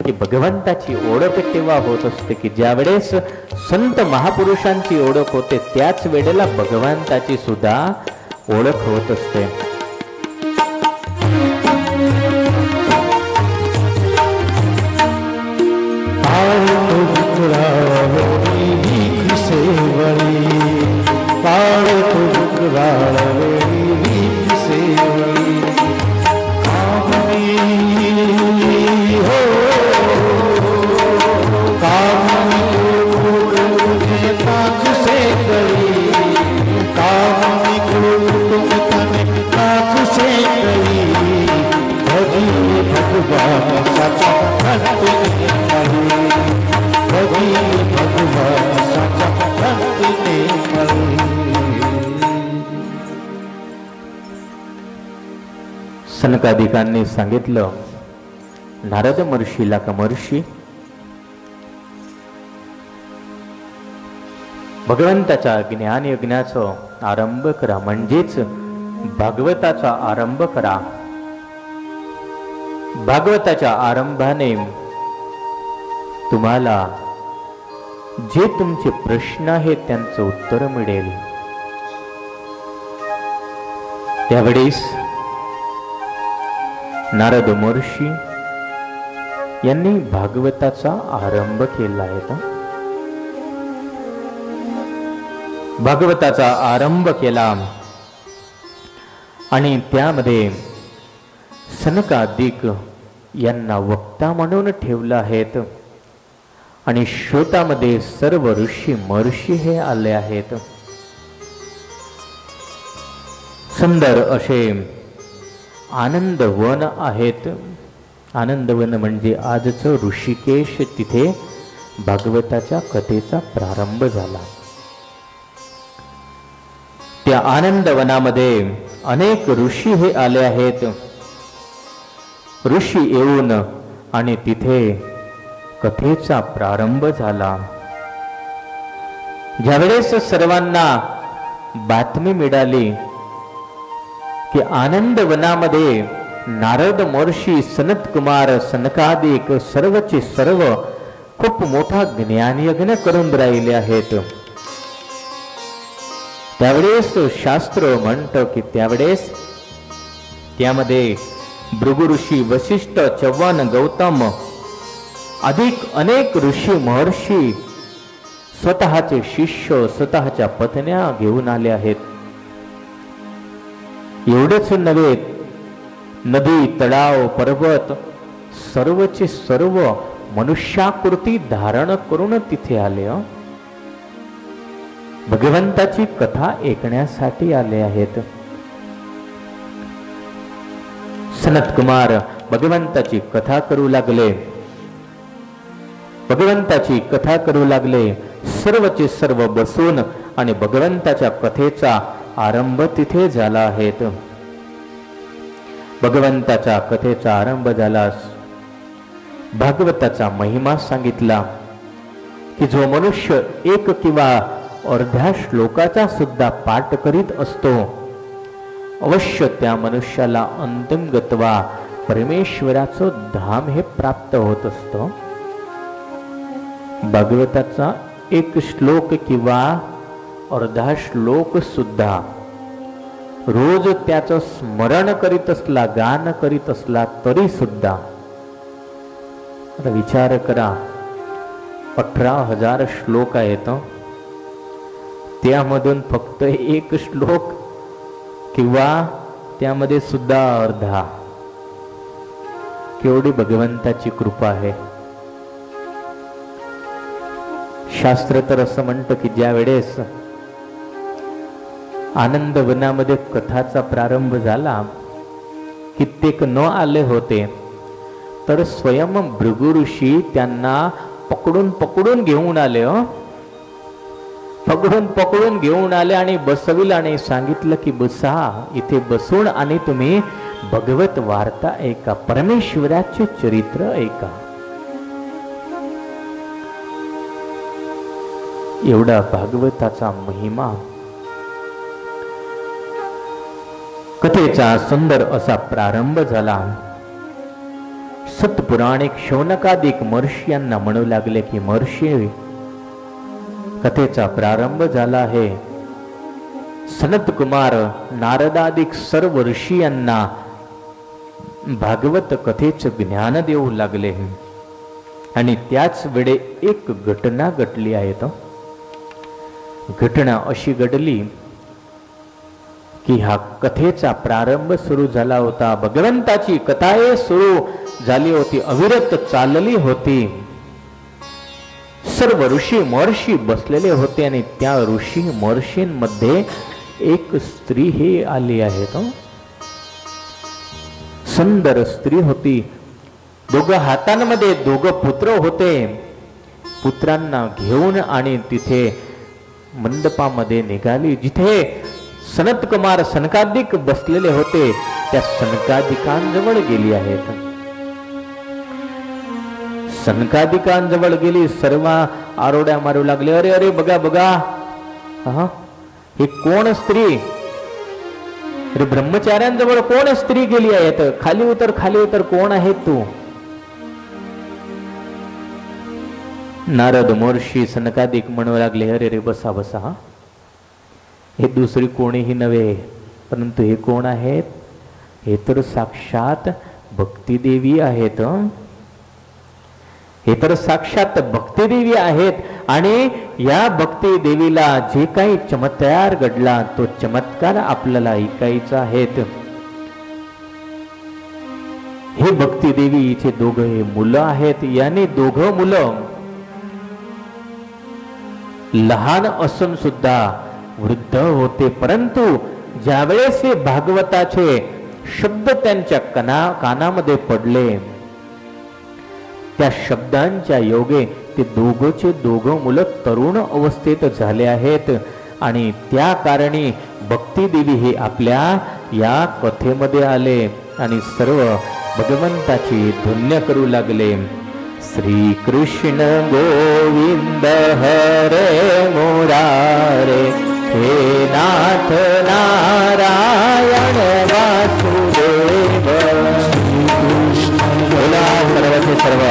की भगवंताची ओळख तेव्हा होत असते की ज्यावेळेस संत महापुरुषांची ओळख होते, त्याच वेळेला भगवंताची सुद्धा ओळख होत असते. डुकराळवेळी भीक सेवळी काळोख डुकराळवेळी भीक सेवळी कामनी हो कामनी तुझे काज से करी कामनी तुम तने काज से करी भजी भगवान सचा भक्त ने भजी भगवान सचा भक्त ने सनकादिकांनी सांगितलं, नारद महर्षीला का महर्षी, भगवंताच्या ज्ञान यज्ञाचा आरंभ करा, म्हणजेच भागवताचा आरंभ करा. भागवताच्या आरंभाने तुम्हाला जे तुमचे प्रश्न आहेत त्यांचं उत्तर मिळेल. त्यावेळेस नारद महर्षी यांनी भागवताचा आरंभ केला आहे. भागवताचा आरंभ केला आणि त्यामध्ये सनकादिक यांना वक्ता म्हणून ठेवलं आहेत आणि श्रोतामध्ये सर्व ऋषी महर्षी हे आले आहेत. सुंदर असे आनंदवन आहेत. आनंदवन म्हणजे आजचं ऋषिकेश, तिथे भागवताच्या कथेचा प्रारंभ झाला. त्या आनंदवनामध्ये अनेक ऋषी हे आले आहेत. ऋषी येऊन आणि तिथे कथेचा प्रारंभ झाला. ज्यावेळेस सर्वांना बातमी मिळाली की आनंदवनामध्ये नारद महर्षी, सनत कुमार, सनकादिक सर्वचे सर्व खूप मोठा ज्ञानयज्ञ करून राहिले आहेत, त्यावेळेस शास्त्र म्हणतं की त्यावेळेस त्यामध्ये भृगु ऋषी, वशिष्ठ, चव्हाण, गौतम अधिक अनेक ऋषी महर्षी स्वतःचे शिष्य, स्वतःच्या पत्न्या घेऊन आले आहेत. एवढेच नव्हे, नदी, तळाव, पर्वत सर्वचे सर्व मनुष्याकृती धारण करून तिथे आले. भगवंताची कथा ऐकण्यासाठी आले आहेत. सनत कुमार भगवंताची कथा करू लागले. भगवंताची कथा करू लागले. सर्वचे सर्व बसून आणि भगवंताच्या कथेचा आरंभ तिथे झाला आहे. भगवंताच्या कथेचा आरंभ झाला. भागवताचा महिमा सांगितला की जो मनुष्य एक किंवा अर्ध्या श्लोकाचा सुद्धा पाठ करीत असतो, अवश्य त्या मनुष्याला अंतिम गत्वा परमेश्वराचं धाम हे प्राप्त होत असतं. भागवताचा एक श्लोक किंवा अर्धा श्लोक सुद्धा रोज त्याचं स्मरण करीत असला, गान करीत असला तरी सुद्धा, विचार करा, 18,000 श्लोक आहेत, त्यामधून फक्त एक श्लोक किंवा त्यामध्ये सुद्धा अर्धा, केवढी भगवंताची कृपा आहे. शास्त्र तर असं म्हणतं की ज्या वेळेस आनंदवनामध्ये कथाचा प्रारंभ झाला, कित्येक न आले होते, तर स्वयं भृगु ऋषी त्यांना पकडून पकडून घेऊन आले. पकडून घेऊन आले आणि बसविलं आणि सांगितलं की बसा, इथे बसून आणि तुम्ही भगवत वार्ता ऐका, परमेश्वराचे चरित्र ऐका. एवढा भागवताचा महिमा, कथेचा सुंदर असा प्रारंभ झाला. सतपुराणिक शौनकादिक महर्षी यांना म्हणू लागले की महर्षी, कथेचा प्रारंभ झाला आहे. सनत कुमार, नारदादिक सर्व ऋषी यांना भागवत कथेचं ज्ञान देऊ लागले. आणि त्याच वेळे एक घटना घडली आहे. तो घटना अशी घडली की हा कथेचा प्रारंभ सुरू झाला होता. भगवंताची कथा सुरू झाली होती, अविरत चालली होती. सर्व ऋषी महर्षी बसलेले होते आणि त्या ऋषी महर्षींमध्ये एक स्त्री ही आली आहे. तो सुंदर स्त्री होती. दोघं हातांमध्ये दोघं पुत्र होते. पुत्रांना घेऊन आणि तिथे मंडपामध्ये निघाली. जिथे सनत कुमार सनकादिक बसलेले होते त्या सनकादिकांजवळ गेली आहेत. सनकादिकांजवळ गेली. सर्व आरोड्या मारू लागले, अरे अरे बघा बघा, हे कोण स्त्री? अरे ब्रह्मचार्यांजवळ कोण स्त्री गेली आहे? खाली उतर, खाली उतर, कोण आहे तू? नारद महर्षी सनकादिक म्हणू लागले, अरे रे बसा बसा, हे दुसरी कोणीही नव्हे, परंतु हे कोण आहेत? हे तर साक्षात भक्तिदेवी आहेत. हे तर साक्षात भक्तिदेवी आहेत. आणि या भक्तिदेवीला जे काही चमत्कार घडला तो चमत्कार आपल्याला ऐकायचा आहे. हे भक्तिदेवी, इथे दोघं हे मुलं आहेत. याने दोघं मुलं लहान असून सुद्धा वृद्ध होते, परंतु ज्यावेळेस हे भागवताचे शब्द त्यांच्या कानामध्ये पडले, त्या शब्दांच्या योगे ते दोघंचे दोघं मुलं तरुण अवस्थेत झाले आहेत. आणि त्या कारणी भक्तिदेवी हे आपल्या या कथेमध्ये आले आणि सर्व भगवंताची धुन्य करू लागले. श्री कृष्ण गोविंद हरे मुरारे, हे नाथ नारायण वासुदेव. बोला सर्वचे सर्व.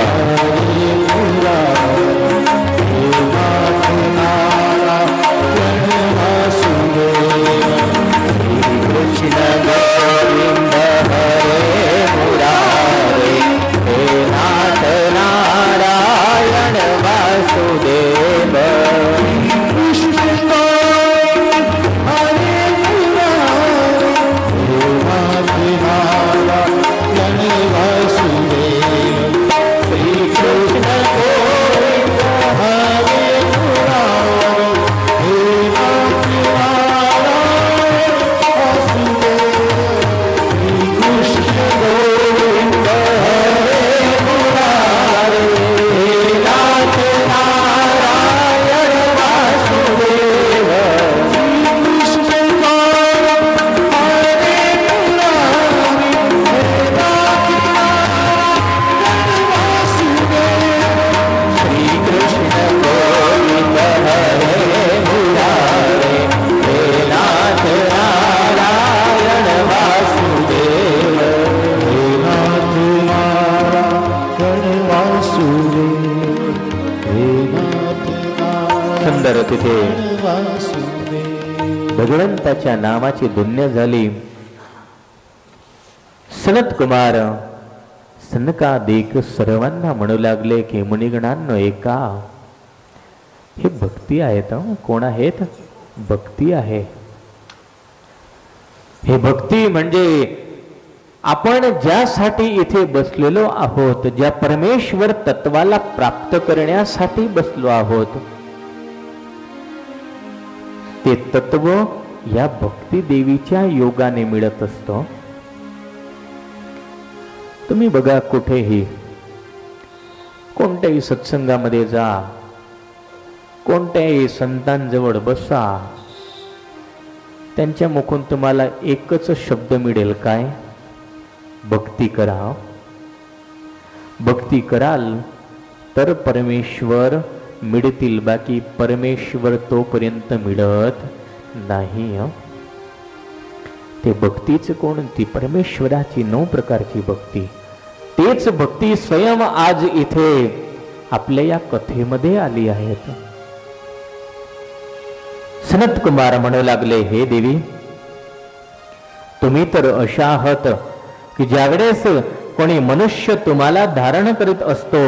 कृष्ण गोविंद हरे मुरारे, हे नाथ नारायण वासुदेव. तिथे भगवंताच्या नामाची धुन्य झाली. सनत कुमार सनकादिक सर्वांना म्हणू लागले की मुनिगणांनो ऐका, हे भक्ती आहेत. कोण आहेत? भक्ती आहे. हे भक्ती म्हणजे आपण ज्यासाठी इथे बसलेलो आहोत, ज्या परमेश्वर तत्वाला प्राप्त करण्यासाठी बसलो आहोत, ते तत्व या भक्ती देवीच्या योगाने मिळत असतो. तुम्ही बघा, कुठेही कोणत्याही सत्संगामध्ये जा, कोणत्याही संतांजवळ बसा, त्यांच्या मुखून तुम्हाला एकच शब्द मिळेल, काय? भक्ती करा. भक्ती कराल तर परमेश्वर मिळतील, बाकी परमेश्वर तोपर्यंत मिळत नाही. ते भक्तीच कोणती? परमेश्वराची 9 प्रकारची भक्ती. तेच भक्ती स्वयं आज इथे आपल्या या कथेमध्ये आली आहेत. सनत कुमार म्हणू लागले, हे देवी, तुम्ही तर अशा आहात की ज्यावेळेस कोणी मनुष्य तुम्हाला धारण करीत असतो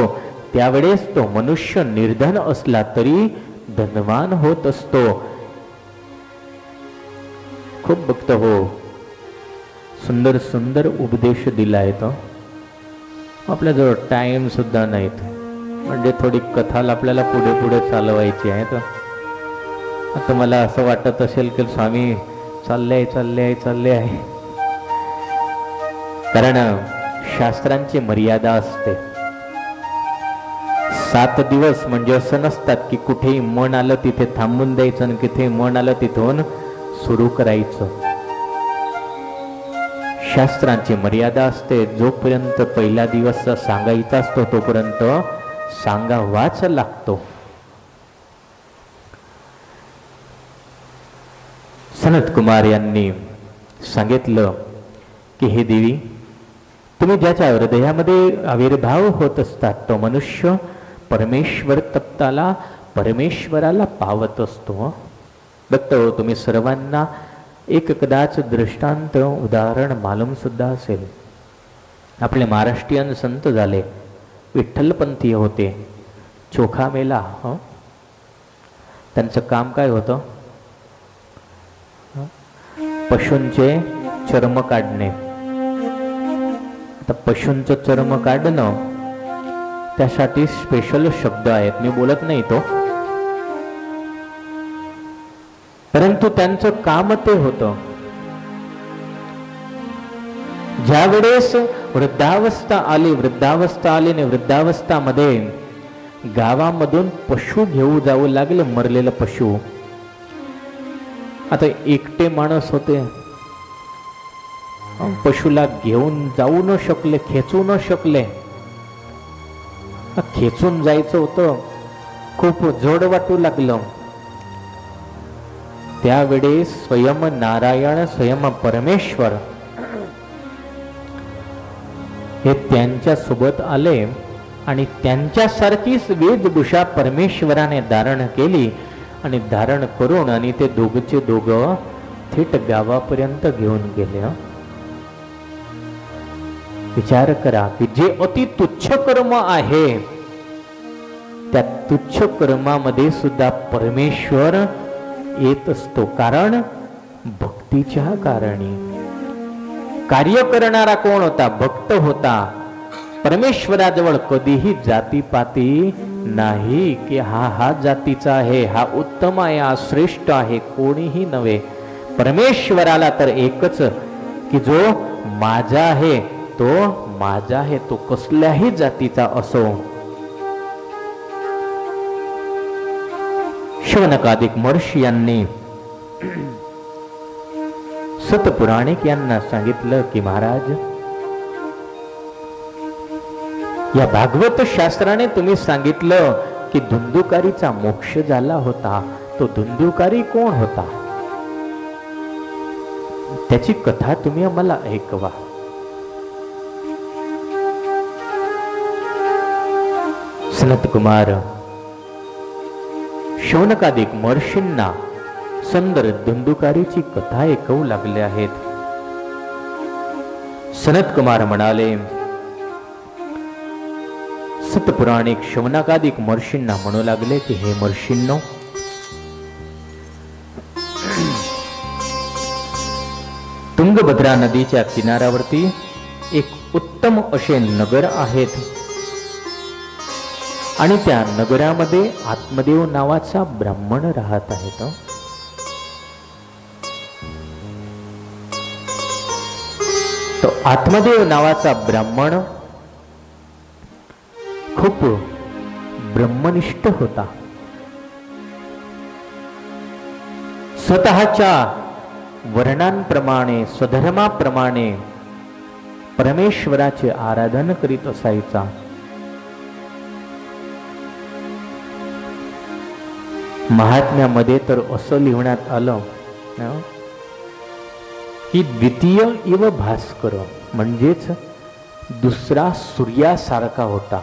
त्यावेळेस तो मनुष्य निर्धन असला तरी धनवान होत असतो. खूप भक्त हो, सुंदर सुंदर उपदेश दिलाय तो. आपल्याजवळ टाइम सुद्धा नाहीत, म्हणजे थोडी कथाल आपल्याला पुढे पुढे चालवायची आहे. तर आता मला असं वाटत असेल की स्वामी चालले चालले चालले आहे, कारण शास्त्रांची मर्यादा असते. 7 दिवस म्हणजे असं नसतात की कुठेही मन आलं तिथे थांबून द्यायचं आणि कुठे मन आलं तिथून सुरू करायचं. शास्त्रांची मर्यादा असते. जोपर्यंत पहिला दिवस सांगायचा असतो तोपर्यंत सांगावाच लागतो. सनत कुमार यांनी सांगितलं की हे देवी, तुम्ही ज्याच्या हृदयामध्ये आविर्भाव होत असतात तो मनुष्य परमेश्वर तत्वाला परमेश्वराला पावत असतो. बघतो तुम्ही सर्वांना एक कदाच दृष्टांत उदाहरण मालूम सुद्धा असेल. आपले महाराष्ट्रीयन संत झाले, विठ्ठलपंथी होते, चोखा मेला. त्यांचं काम काय होतं? पशूंचे चर्म काढणे. आता पशूंचं चर्म काढणं त्यासाठी स्पेशल शब्द आहेत, मी बोलत नाही तो, परंतु त्यांचं काम ते होतं. ज्या वेळेस वृद्धावस्था आली आणि वृद्धावस्थामध्ये गावामधून पशु घेऊ जाऊ लागले, मरलेलं पशु. आता एकटे माणूस होते, पशुला घेऊन जाऊ न शकले, खेचू न शकले. खेचून जायचं होतं, खूप जड वाटू लागलं. त्यावेळेस स्वयं नारायण, स्वयं परमेश्वर हे त्यांच्या सोबत आले आणि त्यांच्यासारखीच वेशभूषा परमेश्वराने धारण केली आणि धारण करून आणि ते दोघचे दोघं थेट गावापर्यंत घेऊन गेले. विचार करा की जे अति तुच्छ कर्म आहे त्या तुच्छ कर्मामध्ये सुद्धा परमेश्वर येत असतो. कारण भक्तीच्या कारणी. कार्य करणारा कोण होता? भक्त होता. परमेश्वराजवळ कधीही जातीपाती नाही की हा जातीचा आहे, हा उत्तम आहे, हा श्रेष्ठ आहे, कोणीही नव्हे. परमेश्वराला तर एकच की जो माझा आहे तो माझा आहे, तो कसल्याही जातीचा असो. शौनकादिक महर्षी यांनी सतपुराणिक यांना सांगितलं की महाराज, या भागवत शास्त्राने तुम्ही सांगितलं की धुंदुकारीचा मोक्ष झाला होता. तो धुंदुकारी कोण होता? त्याची कथा तुम्ही आम्हाला ऐकवा. सनत कुमार शौनकादिक महर्षींना सुंदर धुंदुकारीची कथा ऐकवू लागले आहेत. सनत कुमार म्हणाले, सतपुराणिक शौनकादिक महर्षींना म्हणू लागले की हे महर्षींनो, तुंगभद्रा नदीच्या किनाऱ्यावरती एक उत्तम असे नगर आहेत आणि त्या नगरामध्ये आत्मदेव नावाचा ब्राह्मण राहत आहेत. तो आत्मदेव नावाचा ब्राह्मण खूप ब्रह्मनिष्ठ होता. स्वतःच्या वर्णांप्रमाणे, स्वधर्माप्रमाणे परमेश्वराचे आराधन करीत असायचा. महात्म्यामध्ये तर असं लिहिण्यात आलं की द्वितीय इव भास्कर, म्हणजेच दुसरा सूर्यासारखा होता.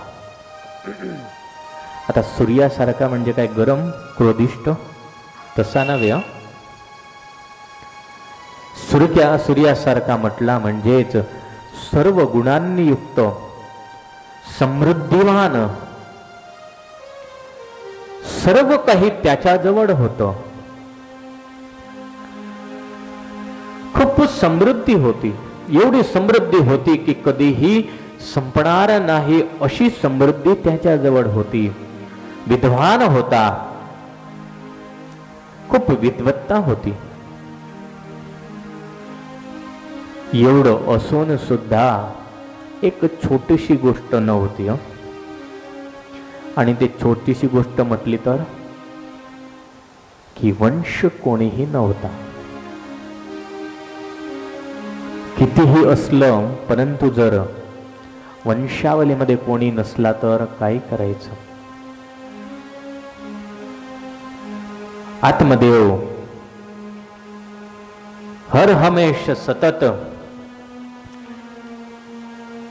आता सूर्यासारखा म्हणजे काय, गरम क्रोधिष्ट तसा नव्हे. सूर्यासारखा म्हटला म्हणजेच सर्व गुणांनी युक्त, समृद्धिवान, सर्व काही त्याच्याजवळ होतं. खूप समृद्धी होती, एवढी समृद्धी होती की कधीही संपणार नाही अशी समृद्धी त्याच्याजवळ होती. विद्वान होता, खूप विद्वत्ता होती. एवढं असून सुद्धा एक छोटीशी गोष्ट नव्हती. आणि ती छोटीशी गोष्ट म्हटली तर की वंश कोणीही नव्हता. कितीही असलं परंतु जर वंशावलीमध्ये कोणी नसला तर काय करायचं. आत्मदेव हर हमेश सतत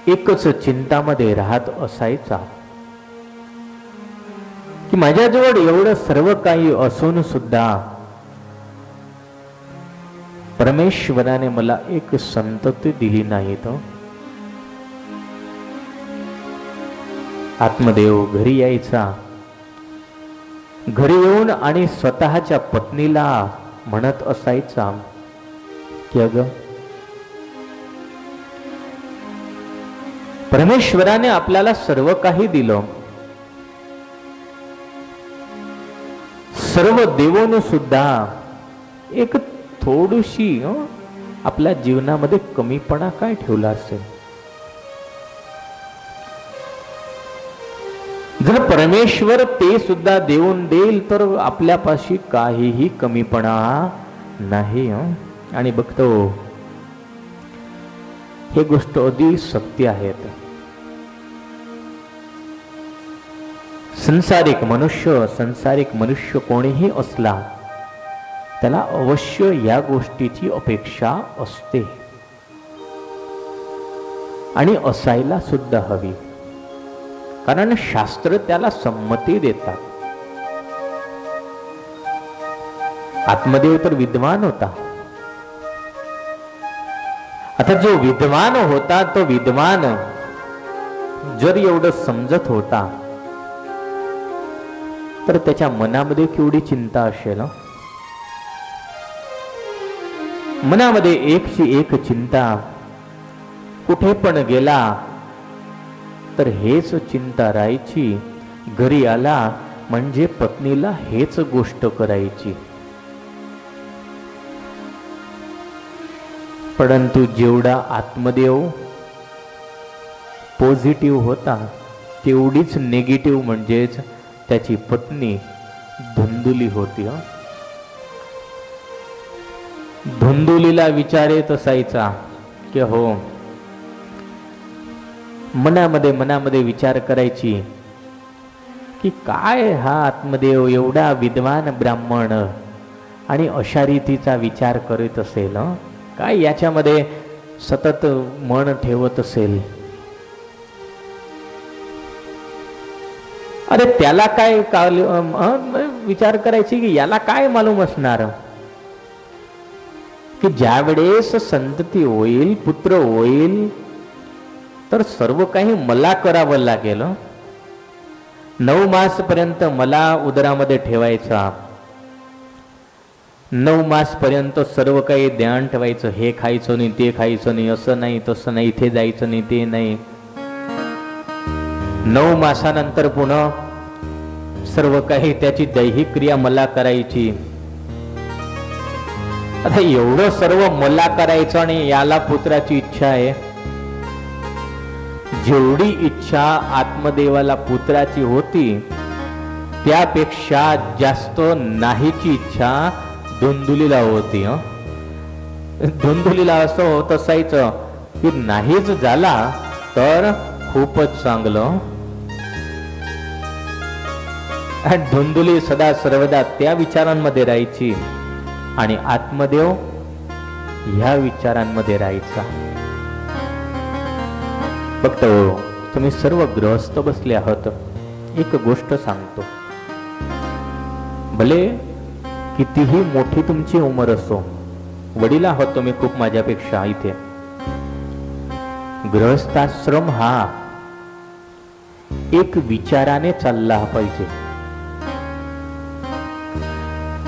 एकच चिंतामध्ये राहत असायचा की माझ्याजवळ एवढं सर्व काही असून सुद्धा परमेश्वराने मला एक संतती दिली नाही. तर आत्मदेव घरी यायचा, घरी येऊन आणि स्वतःच्या पत्नीला म्हणत असायचा की अगं परमेश्वराने आपल्याला सर्व काही दिलं, सर्व देवोन सुद्धा एक थोडीशी आपल्या जीवनामध्ये कमीपणा काय ठेवला असेल. जर परमेश्वर ते सुद्धा देऊन देईल तर आपल्यापाशी काहीही कमीपणा नाही. आणि बघतो हे गोष्ट अगदी सत्य आहेत. संसारिक मनुष्य कोणीही असला त्याला अवश्य या गोष्टीची अपेक्षा असते आणि असायला सुद्धा हवी, कारण शास्त्र त्याला संमती देतात. आत्मदेव तर विद्वान होता. आता जो विद्वान होता तो विद्वान जर एवढं समजत होता तर त्याच्या मनामध्ये केवढी चिंता असेल. मनामध्ये एकची एक चिंता, कुठे पण गेला तर हेच चिंता राहायची. घरी आला म्हणजे पत्नीला हेच गोष्ट करायची. परंतु जेवढा आत्मदेव पॉझिटिव्ह होता तेवढीच निगेटिव्ह म्हणजेच त्याची पत्नी धुंदुली होती. धुंदुलीला विचार येत असायचा की हो, मनामध्ये विचार करायची की काय हा आत्मदेव एवढा विद्वान ब्राह्मण आणि अशा रीतीचा विचार करीत असेल, काय याच्यामध्ये सतत मन ठेवत असेल. अरे त्याला काय विचार करायची की याला काय मालूम असणार की ज्या वेळेस संतती होईल, पुत्र होईल तर सर्व काही मला करावं लागेल. 9 मास पर्यंत मला उदरामध्ये ठेवायचा, 9 मास पर्यंत सर्व काही ध्यान ठेवायचं. हे खायचं नाही, ते खायचं नाही, असं नाही, तसं नाही, इथे जायचं नाही, ते नाही. 9 मासानंतर पुन्हा सर्व काही त्याची दैहिक क्रिया मला करायची. आता एवढं सर्व मला करायचं आणि याला पुत्राची इच्छा आहे. जेवढी इच्छा आत्मदेवाला पुत्राची होती त्यापेक्षा जास्त नाहीची इच्छा धुंदुलीला होती. धुंदुलीला असं होत असायचं की नाहीच झाला तर खूपच चांगलं. धुंदुली सदा सर्वदा त्या विचारांमध्ये राहायची आणि आत्मदेव ह्या विचारांमध्ये राहायचा. बघतो तुम्ही सर्व गृहस्थ बसले आहात, एक गोष्ट सांगतो. भले कितीही मोठी तुमची उमर असो, वडील आहोत तुम्ही खूप माझ्यापेक्षा, इथे गृहस्थाश्रम हा एक विचाराने चालला पाहिजे.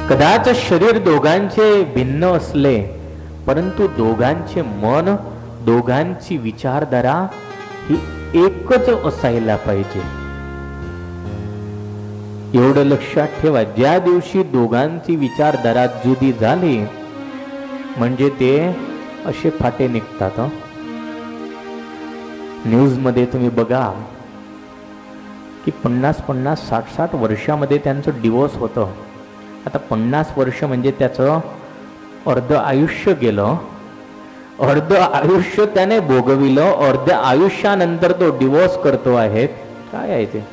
कदाच शरीर दोघांचे भिन्न असले परंतु दोघांचे मन, दोघांची विचारधारा ही एकच असायला पाहिजे. एवढं लक्षात ठेवा, ज्या दिवशी दोघांची विचारधारा जुदी झाली म्हणजे ते असे फाटे निघतात. न्यूज मध्ये तुम्ही बघा की 50-50, 60-60 वर्षामध्ये त्यांचं डिवोर्स होतं. आता 50 वर्ष म्हणजे त्याचं अर्ध आयुष्य गेलं, अर्ध आयुष्य त्याने भोगविलं, अर्ध्या आयुष्यानंतर तो डिवोर्स करतो आहे. काय आहे ते?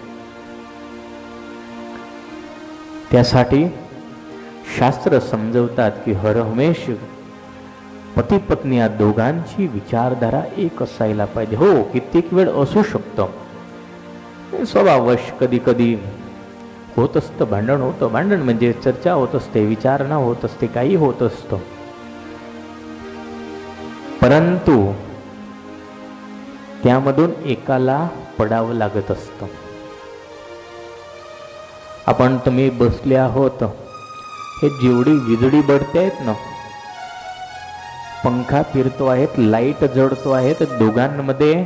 त्यासाठी शास्त्र समजवतात की हरहमेश पती पत्नी या दोघांची विचारधारा एक असायला पाहिजे. हो, कित्येक वेळ असू शकतं, स्वभावश कधी कधी होत असतं, भांडण होतं. भांडण म्हणजे चर्चा होत असते, विचारणा होत असते, काही होत असतं. परंतु त्यामधून एकाला पडावं लागत असतं. आपण तुम्ही बसले आहोत, हे जेवढी विजळी बढते आहेत ना, पंखा फिरतो आहेत, लाईट जळतो आहेत, दोघांमध्ये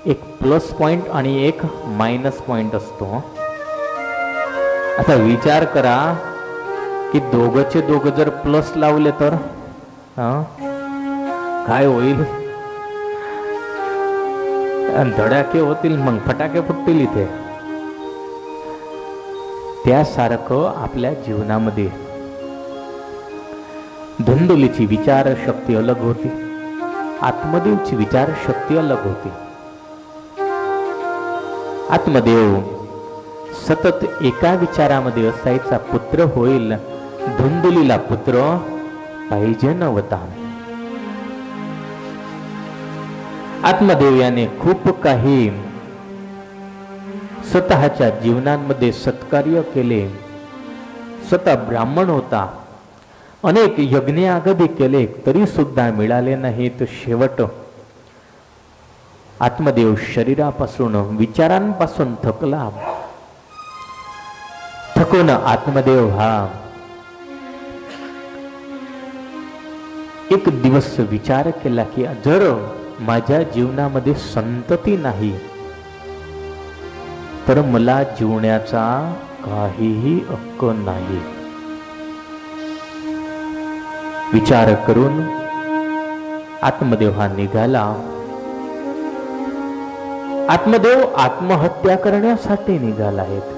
एक प्लस पॉइंट आणि एक मायनस पॉइंट असतो. आता विचार करा की दोघंचे दोघं जर प्लस लावले तर काय होईल? धडाके होतील, मग फटाके फुटतील इथे. त्यासारखं आपल्या जीवनामध्ये धुंदुलीची विचारशक्ती अलग होती, आत्मदेवची विचारशक्ती अलग होती. आत्मदेव सतत एका विचारामध्ये असायचा, पुत्र होईल, धुंदुलीला पुत्र पाहिजे नव्हता. आत्मदेव याने खूप काही स्वतःच्या जीवनांमध्ये सत्कार्य केले. स्वतः ब्राह्मण होता, अनेक यज्ञागदी केले, तरी सुद्धा मिळाले नाहीत. शेवट आत्मदेव शरीरापासून, विचारांपासून थकला. थकून आत्मदेव हा एक दिवस विचार केला की जर माझ्या जीवनामध्ये संतती नाही तर मला जीवण्याचा काहीही हक्क नाही. विचार करून आत्मदेव हा निघाला. आत्मदेव आत्महत्या करण्यासाठी निघाला आहेत.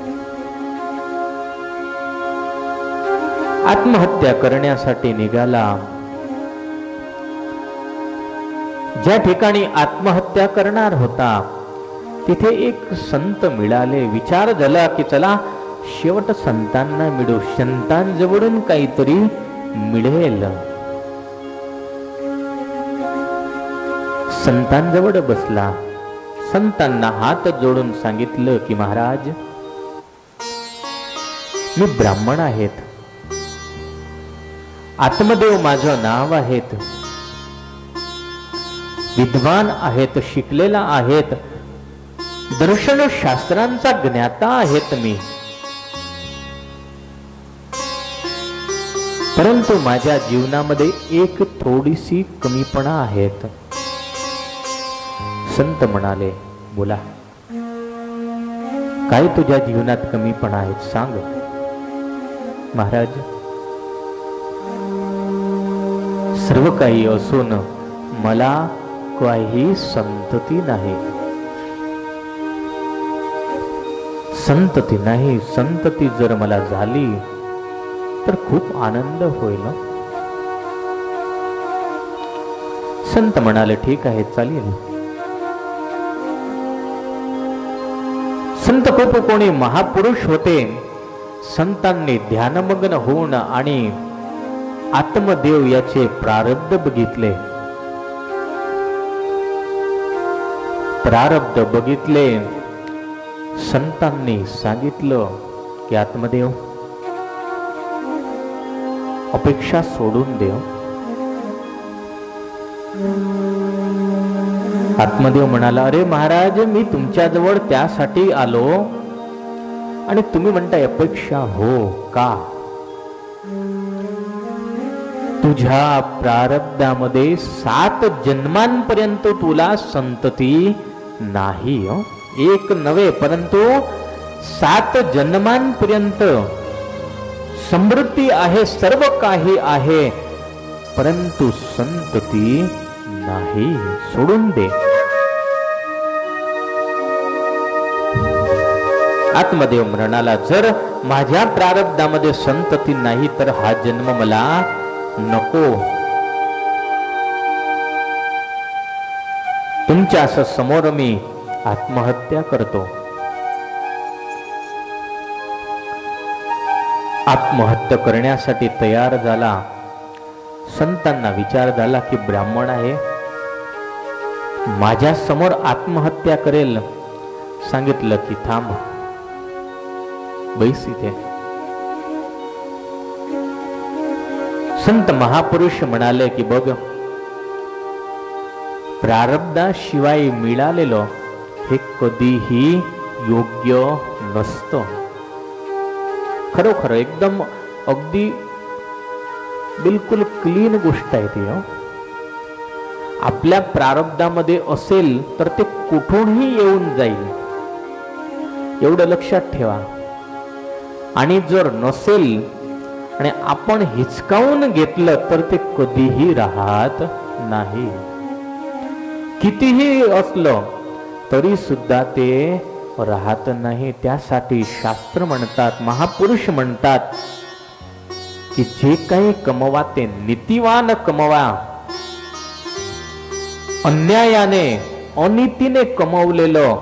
आत्महत्या करण्यासाठी निघाला. ज्या ठिकाणी आत्महत्या करणार होता तिथे एक संत मिळाले. विचार झाला की चला शेवट संतांना मिळू, संतांजवळून काहीतरी मिळेल. संतांजवळ बसला. संतांना हात जोडून सांगितलं की महाराज, मी ब्राह्मण आहेत, आत्मदेव माझं नाव आहेत, विद्वान आहेत, शिकलेला आहेत, दर्शन शास्त्रांचा ज्ञाता आहेत मी, परंतु माझ्या जीवनामध्ये एक थोडीशी कमीपणा आहेत. संत म्हणाले, बोला, काय तुझ्या जीवनात कमीपणा आहेत सांग. महाराज, सर्व काही असून मला काही संतती नाही. संतती नाही. संतती जर मला झाली तर खूप आनंद होईल. संत म्हणाले, ठीक आहे, चालेल. संत खूप कोणी महापुरुष होते. संतांनी ध्यानमग्न होऊन आणि आत्मदेव याचे प्रारब्ध बघितले. प्रारब्ध बघितले. संतांनी सांगितलं की आत्मदेव, अपेक्षा सोडून देव. आत्मदेव म्हणाला, अरे महाराज, मी तुमच्याजवळ त्यासाठी आलो आणि तुम्ही म्हणताय अपेक्षा. हो का? तुझ्या प्रारब्धामध्ये 7 जन्मांपर्यंत तुला संतती नाही. एक नव्हे परंतु 7 जन्मांपर्यंत समृद्धी आहे, सर्व काही आहे, परंतु संतती नाही. सोडून दे. आत्मदेव म्हणाला, जर माझ्या प्रारब्धामध्ये संतती नाही तर हा जन्म मला नको. तुमच्या समोर मी आत्महत्या करतो. आत्महत्या करण्यासाठी तयार झाला. संतांना विचार झाला की ब्राह्मण आहे, माझ्या समोर आत्महत्या करेल. सांगितलं की थांब, बैस इथे. संत महापुरुष म्हणाले की बघ, प्रारब्धाशिवाय मिळालेलं हे कधीही योग्य नसतं. खरोखर एकदम अगदी बिलकुल क्लीन गोष्ट आहे ती. आपल्या प्रारब्धामध्ये असेल तर ते कुठूनही येऊन जाईल, एवढं लक्षात ठेवा. आणि जर नसेल आणि आपण हिचकावून घेतलं तर ते कधीही राहत नाही. कितीही असलं तरी सुद्धा ते राहत नाही. त्यासाठी शास्त्र म्हणतात, महापुरुष म्हणतात की जे काही कमवा ते नीतिवान कमवा. अन्यायाने अनितीने कमवलेलं,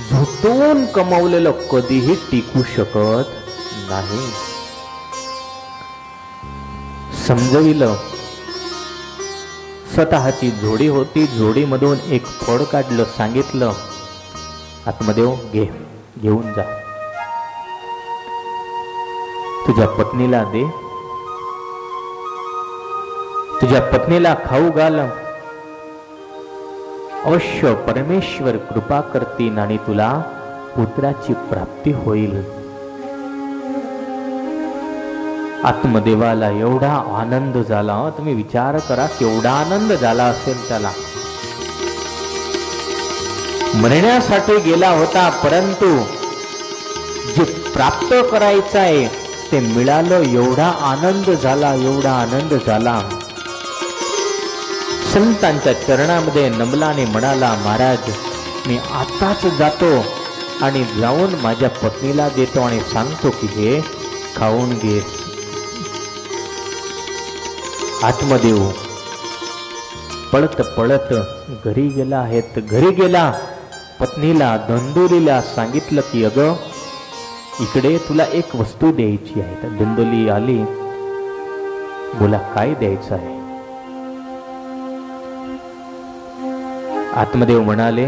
झुटवून कमवलेलं कधीही टिकू शकत नाही. समजविलं. स्वतःची जोडी होती, जोडीमधून एक फळ काढलं. सांगितलं, आत्मदेव घेऊन जा, तुझ्या पत्नीला दे, तुझ्या पत्नीला खाऊ घाल. अवश्य परमेश्वर कृपा करतील आणि तुला पुत्राची प्राप्ती होईल. आत्मदेवाला एवढा आनंद झाला. तुम्ही विचार करा केवढा आनंद झाला असेल त्याला. मरण्यासाठी गेला होता, परंतु जे प्राप्त करायचं आहे ते मिळालं. एवढा आनंद झाला, एवढा आनंद झाला. संतांच्या चरणामध्ये नमला आणि म्हणाला, महाराज मी आताच जातो आणि जाऊन माझ्या पत्नीला देतो आणि सांगतो की हे खाऊन घे. आत्मदेव पळत पळत घरी गेला आहे. घरी गेला, पत्नीला धंदोलीला सांगितलं की अगं इकडे तुला एक वस्तू द्यायची आहे. तर धंदोली आली, बोला काय द्यायचं आहे. आत्मदेव म्हणाले,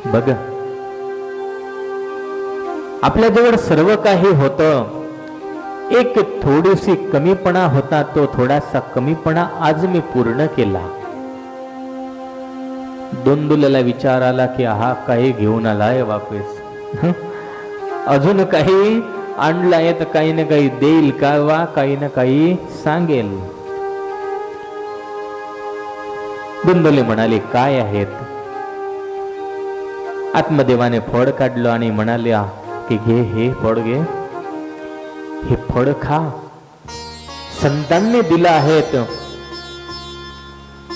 बघ आपल्याजवळ सर्व काही होतं, एक थोडीशी कमीपणा होता, तो थोडासा कमीपणा आज मी पूर्ण केला. दोंदुल्याला विचार आला की हा काही घेऊन आलाय वापस, अजून काही आणलाय तर काही ना काही देईल का वा काही ना काही सांगेल. दोंदुले म्हणाले काय आहेत. आत्मदेवाने फळ काढलं आणि म्हणाले की घे हे फळ घे, हे फळ खा, संतांनी दिलं आहेत.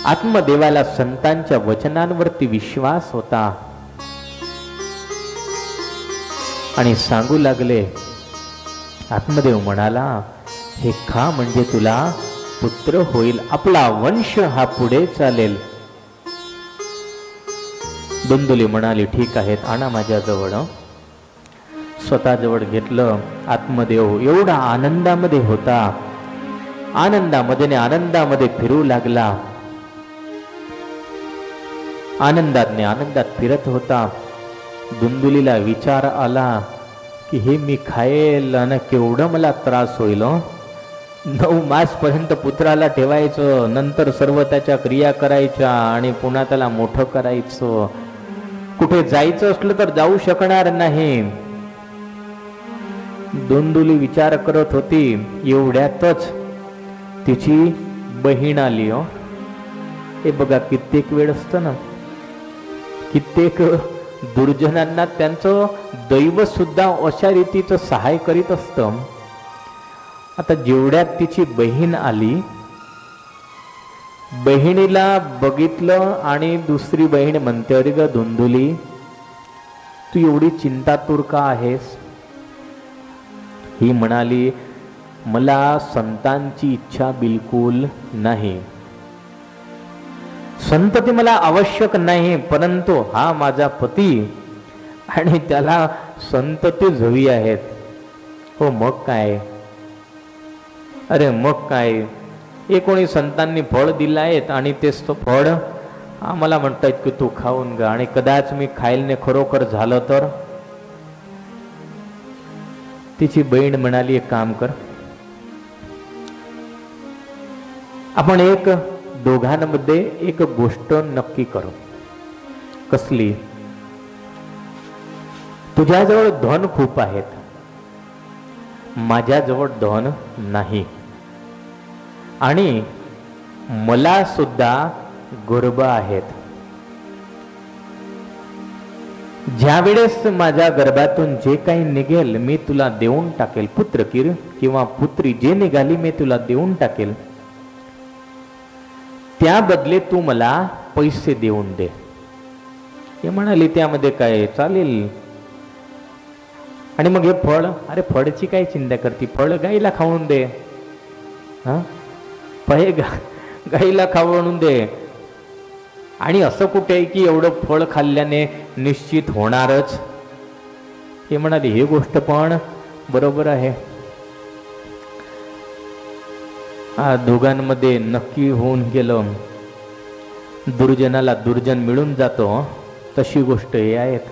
आत्मदेवाला संतांच्या वचनांवरती विश्वास होता आणि सांगू लागले. आत्मदेव म्हणाला हे खा म्हणजे तुला पुत्र होईल, आपला वंश हा पुढे चालेल. दोंदुली म्हणाली ठीक आहेत, आणा माझ्याजवळ. स्वतःजवळ घेतलं. आत्मदेव एवढा आनंदामध्ये होता, आनंदामध्ये फिरू लागला. आनंदात फिरत होता. दुंदुलीला विचार आला की हे मी खायला आणि केवढं मला त्रास होईल. 9 मास पर्यंत पुत्राला ठेवायचं, नंतर सर्व त्याच्या क्रिया करायच्या आणि पुन्हा त्याला मोठं करायचं. कुठे जायचं असलं तर जाऊ शकणार नाही. दोंदुली विचार करत होती. एवढ्यातच तिची बहीण आली हो. हे बघा कित्येक वेळ असतं ना, कित्येक दुर्जनांना त्यांचं दैव सुद्धा अशा रीतीचं सहाय करीत असतं. आता जेवढ्यात तिची बहीण आली, बहिणीला बघितलं आणि दुसरी बहीण म्हणते, अरे ग धुंदुली, तू एवढी चिंतातूर का आहेस? ही म्हणाली, मला संतांची इच्छा बिलकुल नाही, संतती मला आवश्यक नाही, परंतु हा माझा पती आणि त्याला संततीच हवी आहेत. हो मग काय, अरे मग काय, हे कोणी संतांनी फळ दिलं आहेत आणि तेच तो फळ आम्हाला म्हणतायत की तू खाऊन गा, आणि कदाच मी खायला खरोखर झालं तर? तिची बहीण म्हणाली, एक काम कर, आपण एक दोघांमध्ये एक गोष्ट नक्की करू. कसली? तुझ्याजवळ धन खूप आहेत, माझ्याजवळ धन नाही, आणि मला सुद्धा गर्भ आहेत. ज्या वेळेस माझ्या गर्भातून जे काही निघेल मी तुला देऊन टाकेल, पुत्र किंवा पुत्री जे निघाली मी तुला देऊन टाकेल, त्या बदले तू मला पैसे देऊन दे. हे म्हणाली, त्यामध्ये काय, चालेल. आणि मग हे फळ, अरे फळची काय चिंता करते, फळ गाईला खाऊन दे, हा पहे गाईला खाऊन दे. आणि असं कुठे आहे की एवढं फळ खाल्ल्याने निश्चित होणारच? हे म्हणाली, ही गोष्ट पण बरोबर आहे. दोघांमध्ये नक्की होऊन गेलं, दुर्जनाला दुर्जन मिळून जातो, तशी गोष्ट हे आहेत.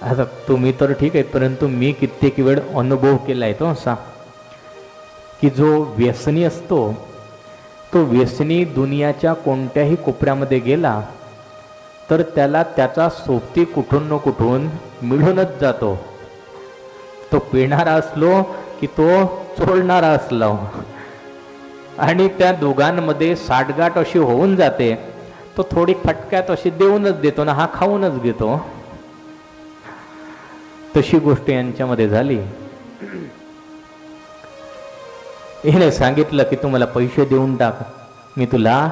आता तुम्ही तर ठीक आहे, परंतु मी कित्येक वेळ अनुभव केलाय तो असा की जो व्यसनी असतो, तो व्यसनी दुनियाच्या कोणत्याही कोपऱ्यामध्ये गेला तर त्याला त्याचा सोबती कुठून न कुठून मिळूनच जातो. तो पिणारा असलो की तो चोळणारा असलो, आणि त्या दोघांमध्ये साठगाठ अशी होऊन जाते, तो थोडी फटक्यात अशी देऊनच देतो ना, हा खाऊनच घेतो. तशी गोष्ट यांच्यामध्ये झाली. हिने सांगितलं की तू मला पैसे देऊन टाक, मी तुला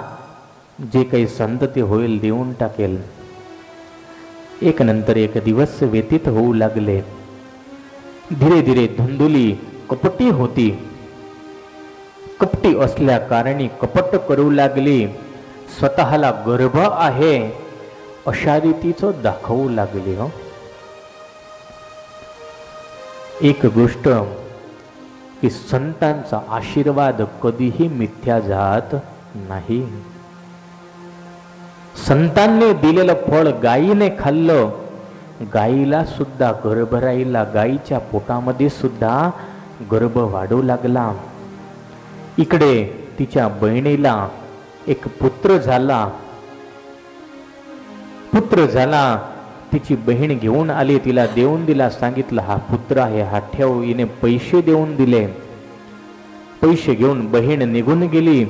जे काही संतती होईल देऊन टाकेल. एक नंतर एक दिवस व्यतीत होऊ लागले. धीरे धीरे धुंदुली कपटी होती. कपटी असल्या कारणी कपट करू लागली, स्वतःला गर्भ आहे अशा रीतीचं दाखवू लागली. हो, एक गोष्ट की संतांचा आशीर्वाद कधीही मिथ्या जात नाही. संतांनी दिलेलं फळ गायीने खाल्लं, गायीला सुद्धा गर्भ राहिला, गायीच्या पोटामध्ये सुद्धा गर्भ वाढू लागला. इकडे तिच्या बहिणीला एक पुत्र झाला. तिची बहीण घेऊन आली, तिला देऊन दिला, सांगितलं हा पुत्र आहे, हा ठेव. हिने पैसे देऊन दिले. पैसे घेऊन बहीण निघून गेली.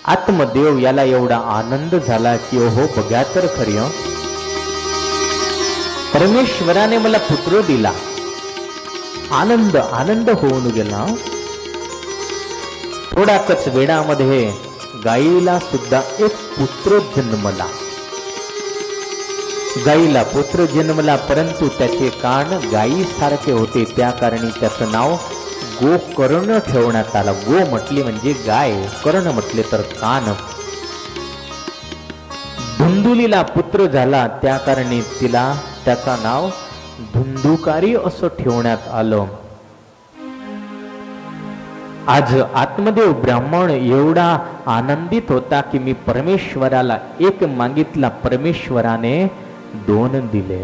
आत्मदेव याला एवढा आनंद झाला की ओहो, बघा तर खरी, परमेश्वराने मला पुत्र दिला. आनंद होऊन गेला. थोड्याच वेळामध्ये गायीला सुद्धा एक पुत्र जन्मला. गायीला पुत्र जन्मला, परंतु त्याचे कान गायीसारखे होते, त्या कारणी त्याचं नाव गोकर्ण ठेवण्यात आला. गो म्हटली म्हणजे गाय, कर्ण म्हटले तर कान. धुंदुलीला पुत्र झाला, त्या कारणी तिला त्याचं नाव धुंदुकारी असं ठेवण्यात आलं. आज आत्मदेव ब्राह्मण एवढा आनंदित होता की मी परमेश्वराला एक मागितला, परमेश्वराने 2 दिले.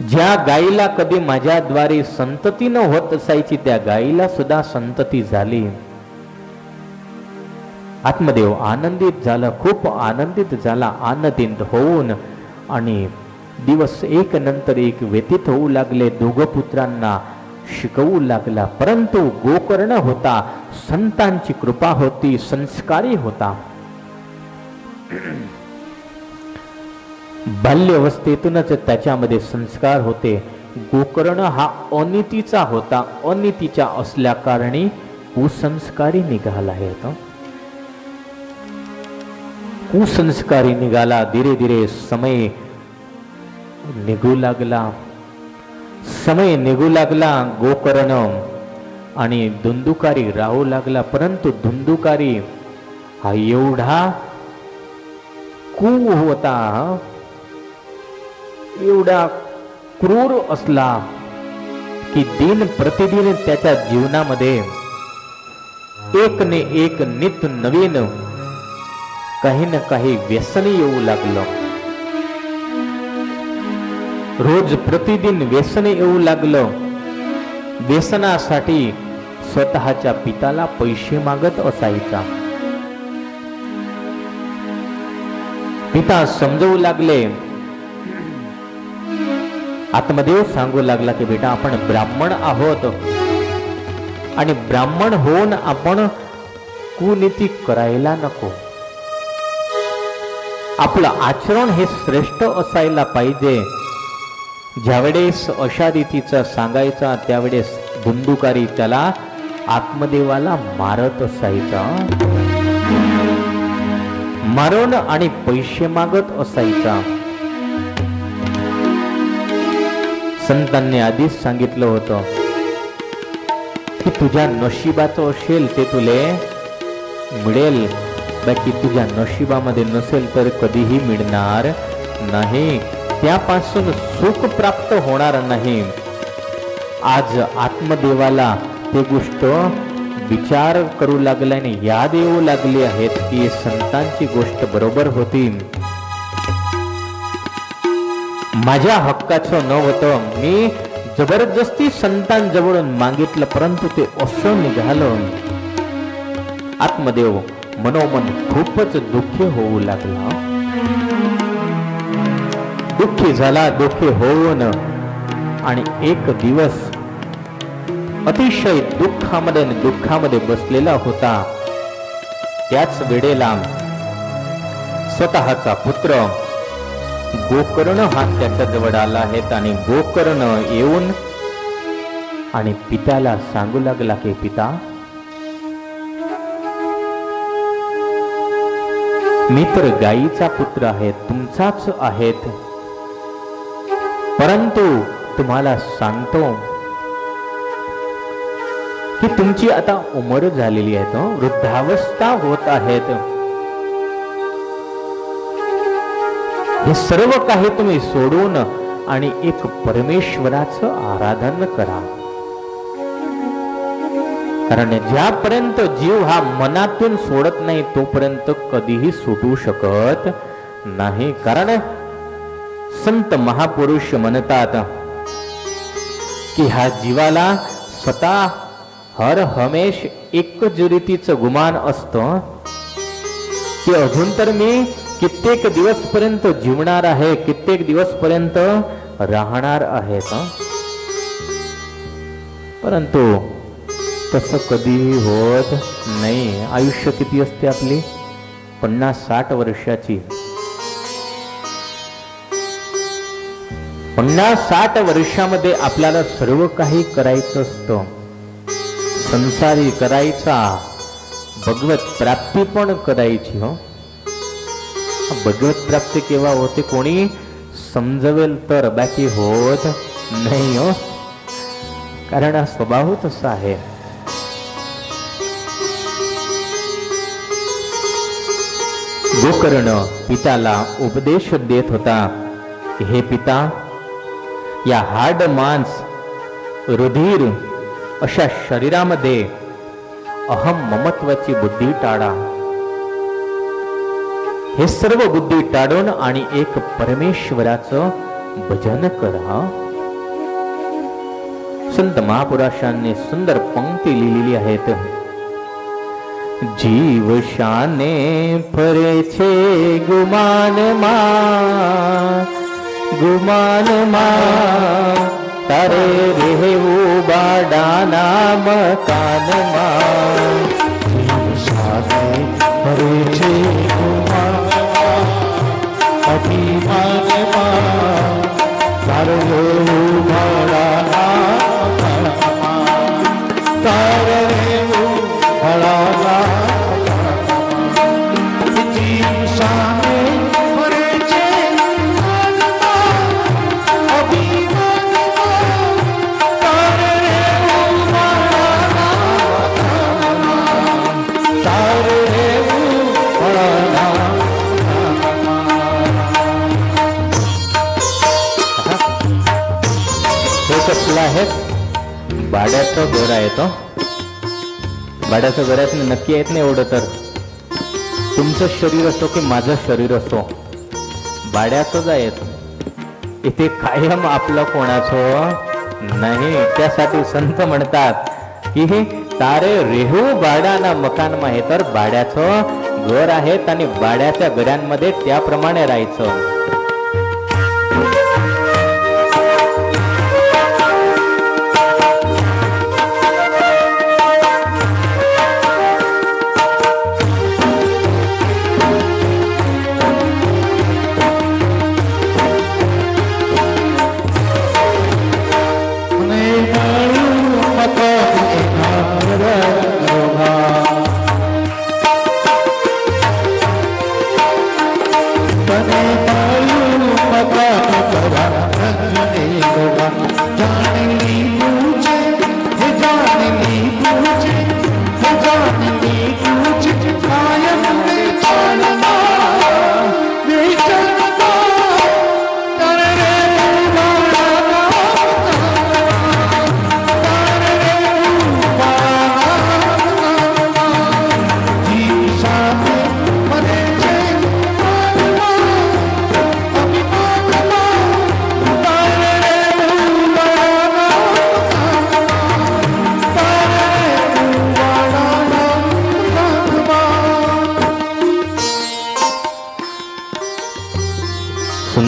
ज्या गायीला कधी माझ्याद्वारे संतती न होत असायची, त्या गायीला सुद्धा संतती झाली. आत्मदेव आनंदित झाला, खूप आनंदित झाला. आनंदित होऊन आणि दिवस एक नंतर एक व्यतीत होऊ लागले. दोघं पुत्रांना शिकवू लागला. परंतु गोकर्ण होता, संतांची कृपा होती, संस्कारी होता. बाल्यवस्थेतूनच त्याच्यामध्ये संस्कार होते. गोकर्ण हा अनितीचा होता, अनितीच्या असल्या कारणी कुसंस्कारी निघाला आहे. कुसंस्कारी निघाला. धीरे धीरे समय निघू लागला, समय निघू लागला. गोकर्ण आणि धुंदुकारी राहू लागला. परंतु धुंदुकारी हा एवढा कू होता, एवढा क्रूर असला की दिन प्रतिदिन त्याच्या जीवनामध्ये एक ने एक नित नवीन काही ना काही व्यसन येऊ लागलं. रोज प्रतिदिन व्यसन येऊ लागलं. व्यसनासाठी स्वतःच्या पित्याला पैसे मागत असायचा. पिता समजवू लागले. आत्मदेव सांगू लागला की बेटा, आपण ब्राह्मण आहोत आणि ब्राह्मण होऊन आपण कुनीती करायला नको. आपलं आचरण हे श्रेष्ठ असायला पाहिजे. ज्यावेळेस अशा रीतीचा सांगायचा त्यावेळेस धुंदुकारी त्याला आत्मदेवाला मारत असायचा, मारून आणि पैसे मागत असायचा. संतांनी आधीच सांगितलं होतं की तुझ्या नशिबाचं असेल ते तुले मिळेल, बाकी तुझ्या नशिबामध्ये नसेल तर कधीही मिळणार नाही, त्यापासून सुख प्राप्त होणार नाही. आज आत्मदेवाला ते गोष्ट विचार करू लागल्याने याद येऊ लागली आहेत की संतांची गोष्ट बरोबर होती. माझ्या हक्काचं नव्हतं, मी जबरदस्ती संतांजवळून मागितलं, परंतु ते असं निघालं. आत्मदेव मनोमन खूपच दुःखी होऊ लागला. दुःखी झाला. दुःखी होऊन आणि एक दिवस अतिशय दुःखामध्ये बसलेला होता. त्याच वेळेला स्वतःचा पुत्र गोकर्ण हा त्याच्या जवळ आला आहे आणि गोकर्ण येऊन आणि पित्याला सांगू लागला की पिता, मी तर गायीचा पुत्र आहे, तुमचाच आहेत, परंतु तुम्हाला सांगतो की तुमची आता उमर झालेली आहे, वृद्धावस्था होत आहेत. हे सर्व काही तुम्ही सोडून आणि एक परमेश्वराचं आराधन करा. कारण ज्यापर्यंत जीव हा मनातून सोडत नाही तोपर्यंत कधीही सुटू शकत नाही. कारण संत महापुरुष म्हणतात की ह्या जीवाला स्वतः हर हमेश एकच रीतीचं गुमान असतं की अजून तर मी कित्येक दिवस पर्यंत जीवणार आहे, कित्येक दिवस पर्यंत राहणार आहेत. परंतु तसं कधीही होत नाही. आयुष्य किती असते आपली? 50-60 वर्षाची. 50-60 वर्षामध्ये आपल्याला सर्व काही करायचं असतं. संसारी करायचा, भगवत प्राप्ती पण करायची. भगवत प्राप्ती केव्हा होते? कोणी समजवेल तर, बाकी होत नाही. कारण हा स्वभाव तसा आहे. गोकर्ण पित्याला उपदेश देत होता की हे पिता, या हाड मांस रुधिर अशा शरीरामध्ये अहम ममत्वाची बुद्धी टाळा. हे सर्व बुद्धी टाळून आणि एक परमेश्वराचं भजन करा. संत महापुरुषांनी सुंदर पंक्ती लिहिलेली आहेत. जीव शाने फरे छे गुमान मा, गुमान मा तारे रेहू बाडाना मकानमा सारे हरे छे अभिमानमा तारे रेहू बाडाना मकानमा तारे रेहू बाडाना कसला आहे भाड्याचं घर आहे तो भाड्याचं घरात नक्की आहेत नाही एवढं तर तुमचं शरीर असो की माझं शरीर असो भाड्याचंच आहेत इथे कायम आपलं कोणाचं नाही त्यासाठी संत म्हणतात की हे तारे रेहू भाड्याना मकानमा आहे तर भाड्याचं घर आहेत आणि भाड्याच्या घरांमध्ये त्याप्रमाणे राहायचं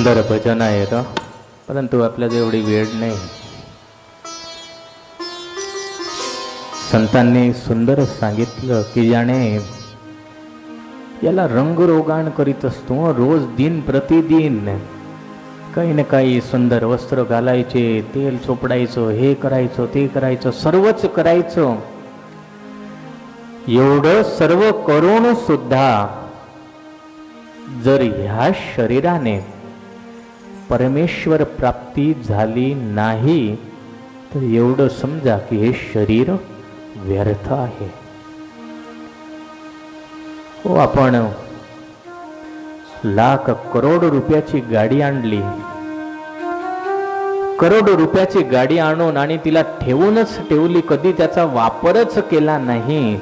सुंदर भजन आहे का परंतु आपल्याला एवढी वेळ नाही संतांनी सुंदर सांगितलं की ज्याने याला रंगरोगाण करीत असतो रोज दिन प्रतिदिन काही ना काही सुंदर वस्त्र घालायचे तेल चोपडायचं हे करायचं ते करायचं सर्वच करायचं एवढं सर्व करून सुद्धा जर ह्या शरीराने परमेश्वर प्राप्ती झाली नाही तर एवढं समजा की हे शरीर व्यर्थ आहे हो आपण लाख करोड रुपयाची गाडी आणली करोड रुपयाची गाडी आणून आणि तिला ठेवूनच ठेवली कधी त्याचा वापरच केला नाही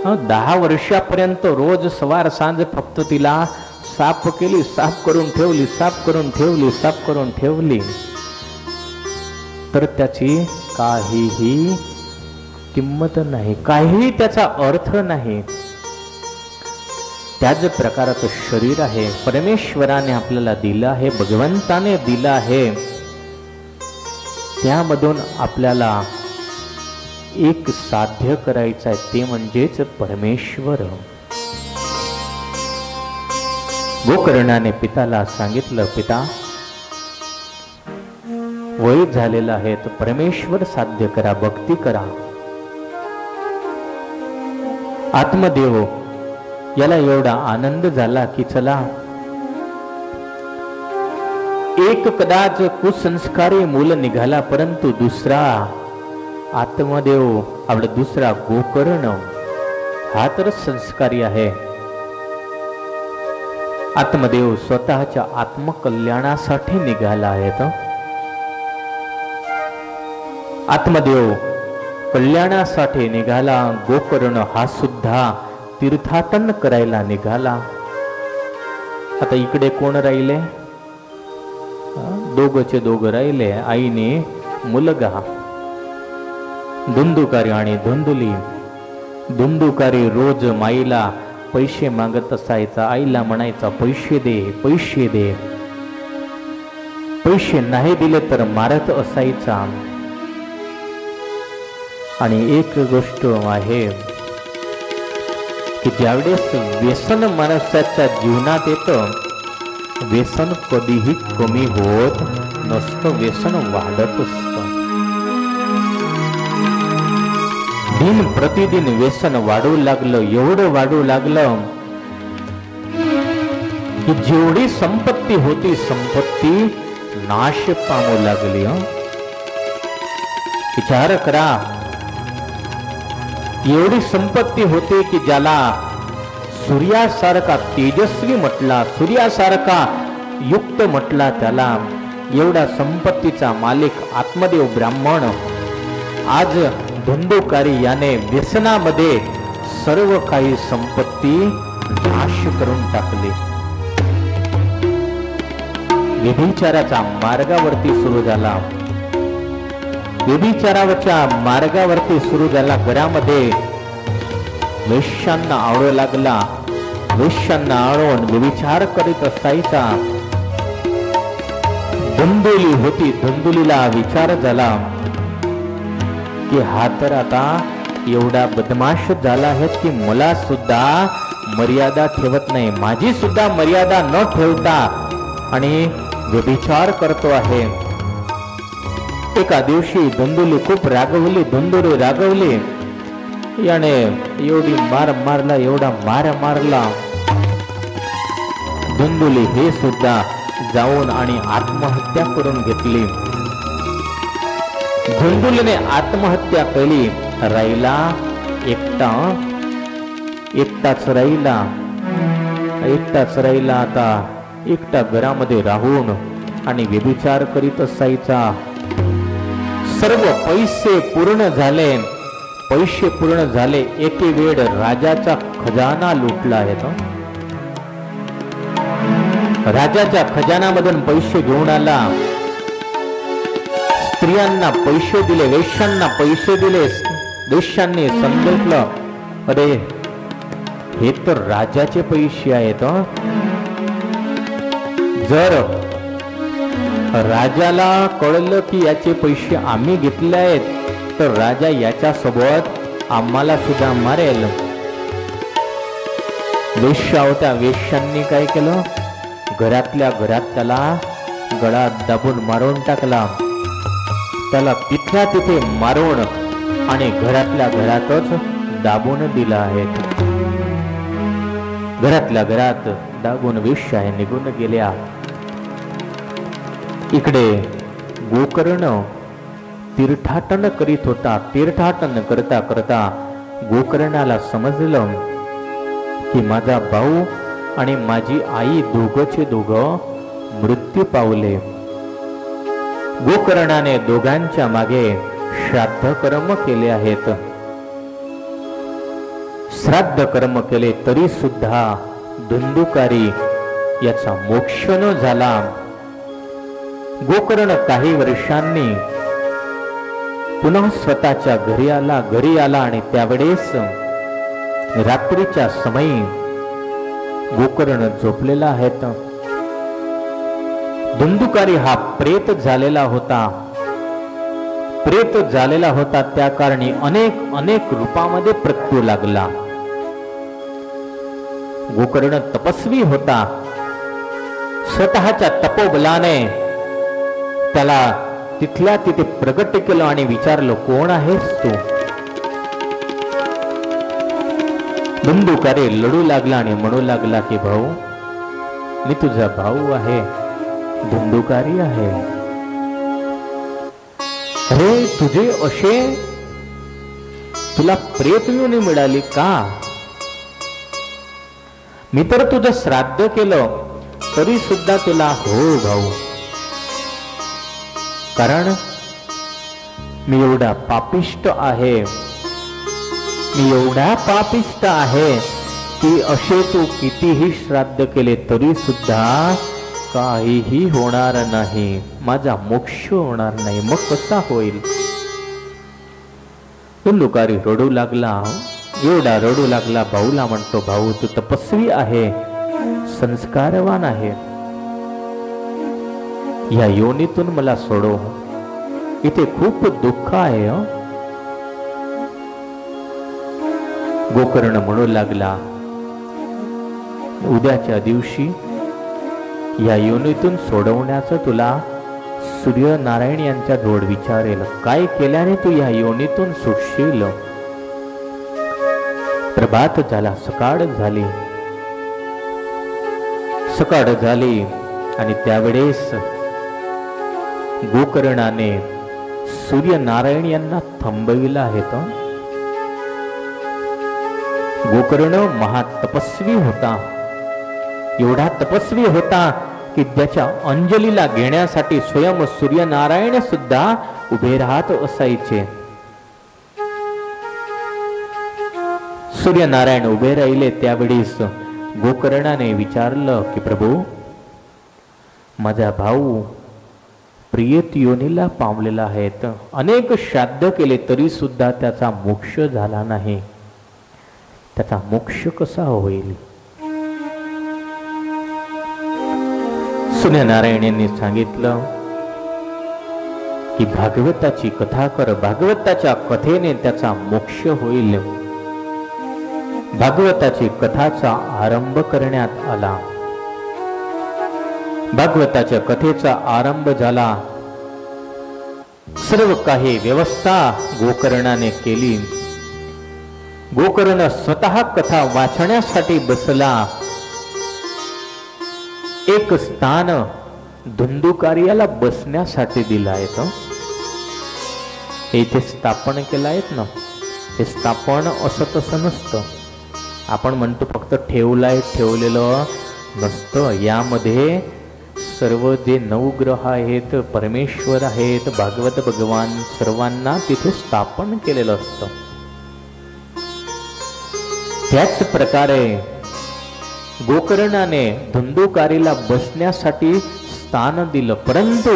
10 वर्षापर्यंत रोज सवार सांज फक्त तिला साफ केली साफ करून ठेवली साफ करून ठेवली साफ करून ठेवली तर त्याची काहीही किंमत नाही काही त्याचा अर्थ नाही त्याच प्रकाराचं शरीर आहे परमेश्वराने आपल्याला दिलं आहे भगवंताने दिलं आहे त्यामधून आपल्याला एक साध्य करायचं आहे ते म्हणजेच परमेश्वर गोकर्णाने पिताला सांगितलं पिता वय झालेलं आहे तर परमेश्वर साध्य करा भक्ती करा आत्मदेव याला एवढा आनंद झाला की चला एक कदाच कुसंस्कारी मूल निघाला परंतु दुसरा आत्मदेव आपला दुसरा गोकर्ण हा तर संस्कारी आहे आत्मदेव स्वतःच्या आत्मकल्याणासाठी निघाला आहे तो आत्मदेव कल्याणासाठी निघाला गोकर्ण हा सुद्धा तीर्थाटन करायला निघाला आता इकडे कोण राहिले दोघचे दोघ राहिले आईने मुलगा धुंदुकारी आणि धुंदुली धुंदुकारी रोज माईला पैसे मागत असायचा आईला म्हणायचा पैसे दे पैसे नाही दिले तर मारत असायचा. आणि एक गोष्ट आहे की ज्यावेळेस व्यसन माणसाच्या जीवनात येतं, व्यसन कधीही कमी होत नसतं, व्यसन वाढत असतं. दिन प्रतिदिन व्यसन वाढू लागलं, एवढं वाढू लागलं की जेवढी संपत्ती होती संपत्ती नाश पामू लागली. विचार करा, एवढी संपत्ती होती की ज्याला सूर्यासारखा तेजस्वी म्हटला, सूर्यासारखा युक्त म्हटला त्याला, एवढा संपत्तीचा मालिक आत्मदेव ब्राह्मण आज धुंदुकारी याने व्यसनामध्ये सर्व काही संपत्ती नाश करून टाकली. व्यभिचाराच्या मार्गावरती सुरू झाला, व्यभिचाराच्या मार्गावरती सुरू झाला. घरामध्ये वेश्यांना आवडू लागला, वेश्यांना आवडून व्यभिचार करीत असायचा. धुंदुली होती, धुंदुलीला विचार झाला की हा तर आता एवढा बदमाश झाला आहे की मला सुद्धा मर्यादा ठेवत नाही, माझी सुद्धा मर्यादा न ठेवता आणि व्यभिचार करतो आहे. एका दिवशी धुंदुली खूप रागवली, धुंदुली रागवली, याने एवढी मार मारला, एवढा मार मारला. धुंदुली हे सुद्धा जाऊन आणि आत्महत्या करून घेतली. धुंदुलीने आत्महत्या केली. राहिला एकटाच राहिला. आता एकटा घरामध्ये राहून आणि व्यभिचार करीत असायचा. सर्व पैसे पूर्ण झाले, एके वेळ राजाचा खजाना लुटला आहे. राजाच्या खजानामधून पैसे घेऊन आला, स्त्रियांना पैसे दिले, वेश्यांना पैसे दिले. वेश्यांनी समजलं, अरे हे तर राजाचे पैसे आहेत. जर राजाला कळलं की याचे पैसे आम्ही घेतले आहेत तर राजा याच्या सोबत आम्हाला सुद्धा मारेल. वेश्या होत्या, वेश्यांनी काय केलं, घरातल्या घरात त्याला गळा दाबून मारून टाकला. त्याला तिथल्या तिथे मारून आणि घरातल्या घरातच दाबून दिला आहे. घरातल्या घरात दाबून वेश्या निघून गेल्या. इकडे गोकर्ण तीर्थाटन करीत होता. तीर्थाटन करता करता गोकर्णाला समजलं की माझा भाऊ आणि माझी आई दोघंचे दोघं मृत्यू पावले. गोकर्णाने दोघांच्या मागे श्राद्ध कर्म केले आहेत. श्राद्ध कर्म केले तरी सुद्धा धुंदुकारी याचा मोक्ष न झाला. गोकर्ण काही वर्षांनी पुन्हा स्वतःच्या घरी आला आणि त्यावेळेस रात्रीच्या समयी गोकर्ण झोपलेला आहे. धुंदुकारी हा प्रेत झालेला होता. त्या कारणी अनेक रूपामध्ये मृत्यू लागला. गोकर्ण तपस्वी होता. स्वतःच्या तपोबलाने त्याला तिथल्या तिथे प्रगट केलं आणि विचारलं, कोण आहेस तू? धुंदुकारी लढू लागला आणि म्हणू लागला की भाऊ, मी तुझा भाऊ आहे, धुंदुकारी आहे. अरे तुझे असे तुला प्रेत योनी मिळाली का? मी तर तुझं श्राद्ध केलं तरी सुद्धा तुला हो भाऊ, कारण मी एवढा पापिष्ट आहे की असे तू कितीही श्राद्ध केले तरी सुद्धा काहीही होणार नाही, माझा मोक्ष होणार नाही. मग कसा होईल? धुंदुकारी रडू लागला, एवढा रडू लागला. भाऊला म्हणतो, भाऊ तू तपस्वी आहे, संस्कारवान आहे, या योनीतून मला सोडव, इथे खूप दुःख आहे. गोकर्ण म्हणू लागला, उद्याच्या दिवशी या योनीतून सोडवण्याचं तुला सूर्यनारायण यांच्या जोड विचारेल. काय केल्याने तू या योनीतून सुटशील? प्रभात झाला, सकाळ झाली आणि त्यावेळेस गोकर्णाने सूर्यनारायण यांना थांबविलं आहे. गोकर्ण महातपस्वी होता, एवढा तपस्वी होता की त्याच्या अंजलीला घेण्यासाठी स्वयं सूर्यनारायण सुद्धा उभे राहत असायचे. सूर्यनारायण उभे राहिले त्यावेळेस गोकर्णाने विचारलं की प्रभू, माझा भाऊ प्रियत योनीला पावलेला आहे, अनेक श्राद्ध केले तरी सुद्धा त्याचा मोक्ष झाला नाही, त्याचा मोक्ष कसा होईल? सूर्यनारायण यांनी सांगितलं की भागवताची कथा कर, भागवताच्या कथेने त्याचा मोक्ष होईल. भागवताची कथाचा आरंभ करण्यात आला. भागवताच्या कथेचा आरंभ झाला. सर्व काही व्यवस्था गोकर्णाने केली. गोकर्ण स्वतः कथा वाचण्यासाठी बसला. एक स्थान धुंदुकार्याला बसण्यासाठी दिलं आहे. इथे स्थापन केलं आहेत ना, हे स्थापन असं तसं नसतं. आपण म्हणतो फक्त ठेवलेलं नसतं. यामध्ये सर्व जे नवग्रह आहेत, परमेश्वर आहेत, भागवत भगवान सर्वांना तिथे स्थापन केलेलं असतं. त्याच प्रकारे गोकर्णाने धुंदुकारीला बसण्यासाठी स्थान दिलं, परंतु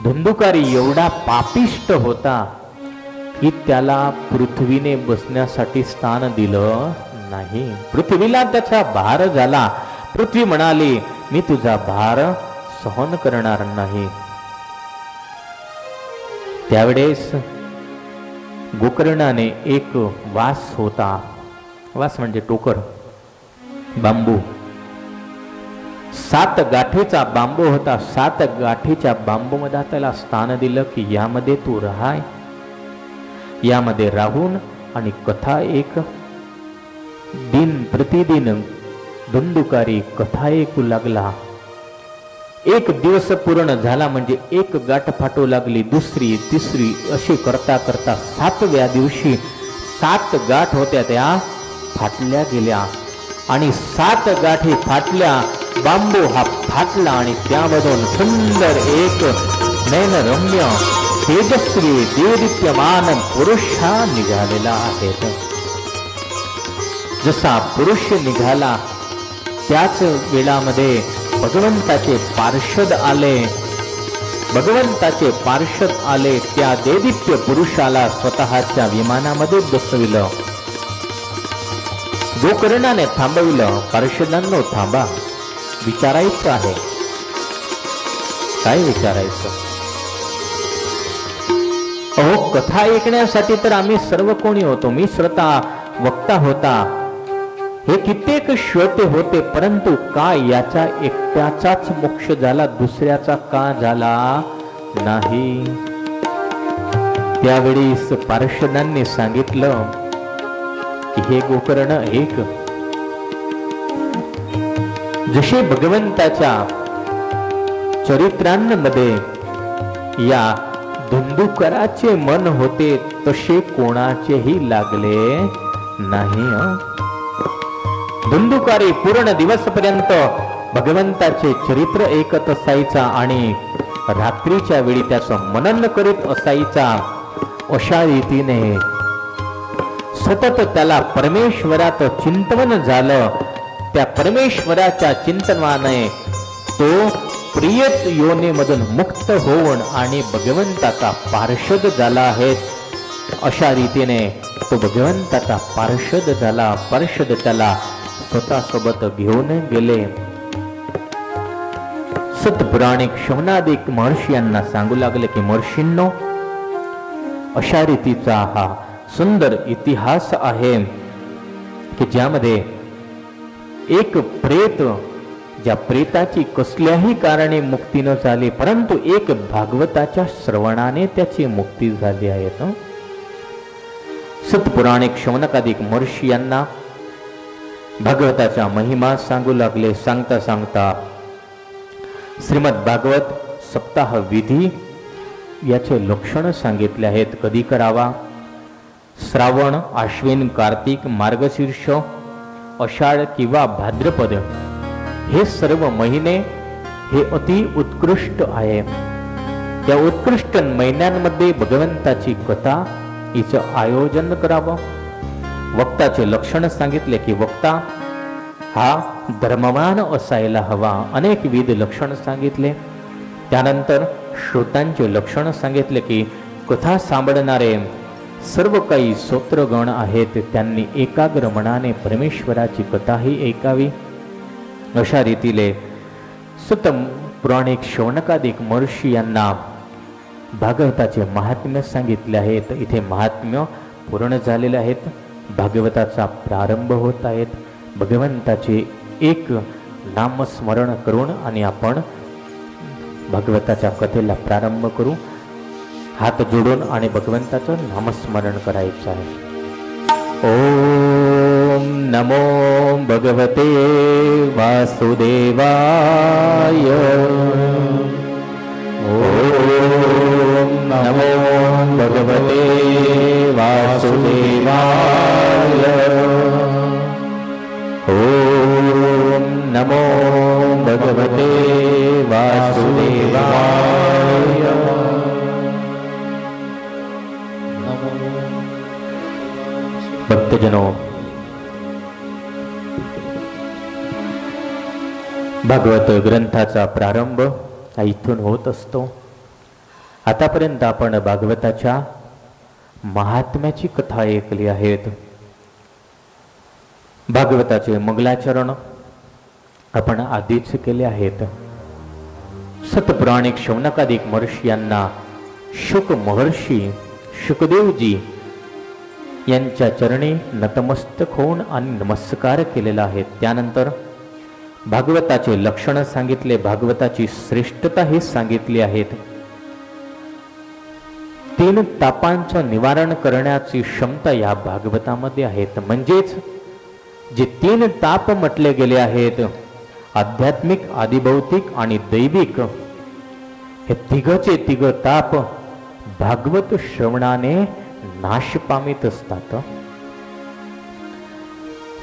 धुंदुकारी एवढा पापिष्ट होता की त्याला पृथ्वीने बसण्यासाठी स्थान दिलं नाही. पृथ्वीला त्याचा भार झाला. पृथ्वी म्हणाली, मी तुझा भार सहन करणार नाही. त्यावेळेस गोकर्णाने एक वास होता, वास म्हणजे टोकर, बांबू, 7 गाठीचा बांबू होता. 7 गाठीच्या बांबू मध्ये त्याला स्थान दिलं की यामध्ये तू राहाय. यामध्ये राहून आणि कथा एक दिन प्रतिदिन धुंदुकारी कथा ऐकू लागला. एक दिवस पूर्ण झाला म्हणजे एक गाठ फाटू लागली, दुसरी, तिसरी, अशी करता करता 7व्या दिवशी 7 गाठ होत्या त्या फाटल्या गेल्या आणि 7 गाठी फाटल्या. बांबू हा फाटला आणि त्यामधून सुंदर एक नयनरम्य तेजस्वी देदीप्यमान पुरुष हा निघालेला आहे. जसा पुरुष निघाला त्याच वेळामध्ये भगवंताचे पार्षद आले. भगवंताचे पार्षद आले, त्या देदीप्य पुरुषाला स्वतःच्या विमानामध्ये बसविलं. गोकर्णाने थांबविलं. पार्षदांनो थांबा, विचारायचं आहे. काय विचारायचं? अहो, कथा ऐकण्यासाठी तर आम्ही सर्व कोणी होतो. मी श्रोता, वक्ता होता, हे कित्येक श्रोते होते, परंतु का याचा एकट्याचाच मोक्ष झाला, दुसऱ्याचा का झाला नाही? त्यावेळी पार्षदांनी सांगितलं की हे गोकर्ण ऐक, जसे भगवंताच्या चरित्रांमध्ये या धुंदुकराचे मन होते तसे कोणाचेही लागले नाही. धुंदुकारी पूर्ण दिवसपर्यंत भगवंताचे चरित्र ऐकत असायचा आणि रात्रीच्या वेळी त्याचं मनन करीत असायचा. अशा रीतीने सतत त्याला परमेश्वरात चिंतन झालं. त्या परमेश्वराच्या चिंतनाने तो प्रियत योनीमधून मुक्त होऊन आणि भगवंताचा पार्षद झाला आहे. अशा रीतीने तो भगवंताचा पार्षद झाला. पार्षद त्याला स्वतःसोबत घेऊन गेले. सतपुराणिक शौनादिक महर्षी यांना सांगू लागले की महर्षींनो, अशा रीतीचा हा सुंदर इतिहास आहे की ज्यामध्ये एक प्रेत, ज्या प्रेताची कसल्याही कारणे मुक्ती न झाली, परंतु एक भागवताच्या श्रवणाने त्याची मुक्ती झाली आहे. सतपुराणिक शौनकादिक महर्षी यांना भागवताचा महिमा सांगू लागले. सांगता सांगता श्रीमद भागवत सप्ताह विधी याचे लक्षण सांगितले आहेत. कधी करावा? श्रावण, आश्विन, कार्तिक, मार्गशीर्ष, आषाढ किंवा भाद्रपद हे सर्व महिने हे अति उत्कृष्ट आहे. या उत्कृष्ट महिन्यांमध्ये भगवंताची कथा हिचं आयोजन करावं. वक्ताचे लक्षण सांगितले की वक्ता हा धर्मवान असायला हवा. अनेक विध लक्षण सांगितले. त्यानंतर श्रोतांचे लक्षण सांगितले की कथा सांभाळणारे सर्व काही स्तोत्रगण आहेत, त्यांनी एकाग्र मनाने परमेश्वराची कथाही ऐकावी. अशा रीतीने सुत पुराणिक शौनकादिक महर्षी यांना भागवताचे महात्म्य सांगितले आहेत. इथे महात्म्य पूर्ण झालेले आहेत. भागवताचा प्रारंभ होत आहेत. भगवंताचे एक नामस्मरण करून आणि आपण भागवताच्या कथेला प्रारंभ करू. हात जोडून आणि भगवंताचं नामस्मरण करायचं आहे. ओम नमो भगवते वासुदेवाय. ओम नमो भगवते वासुदेवाय. ओम नमो भगवते वासुदेवाय. भक्तजनो, भागवत ग्रंथाचा प्रारंभ इथून होत असतो. आतापर्यंत आपण भागवताच्या महात्म्याची कथा ऐकली आहेत. भागवताचे मंगलाचरण आपण आधीच केले आहेत. सतपुराणिक शौनकादिक महर्षी यांना शुक महर्षी शुकदेवजी यांच्या चरणी नतमस्तक होऊन आणि नमस्कार केलेला आहे. त्यानंतर भागवताचे लक्षण सांगितले, भागवताची श्रेष्ठता ही सांगितली आहेत. 3 तापांचं निवारण करण्याची क्षमता या भागवतामध्ये आहेत. म्हणजेच जे 3 ताप म्हटले गेले आहेत, आध्यात्मिक, आदिभौतिक आणि दैविक, हे तिघचे तिघ ताप भागवत श्रवणाने नाश पामित असतात.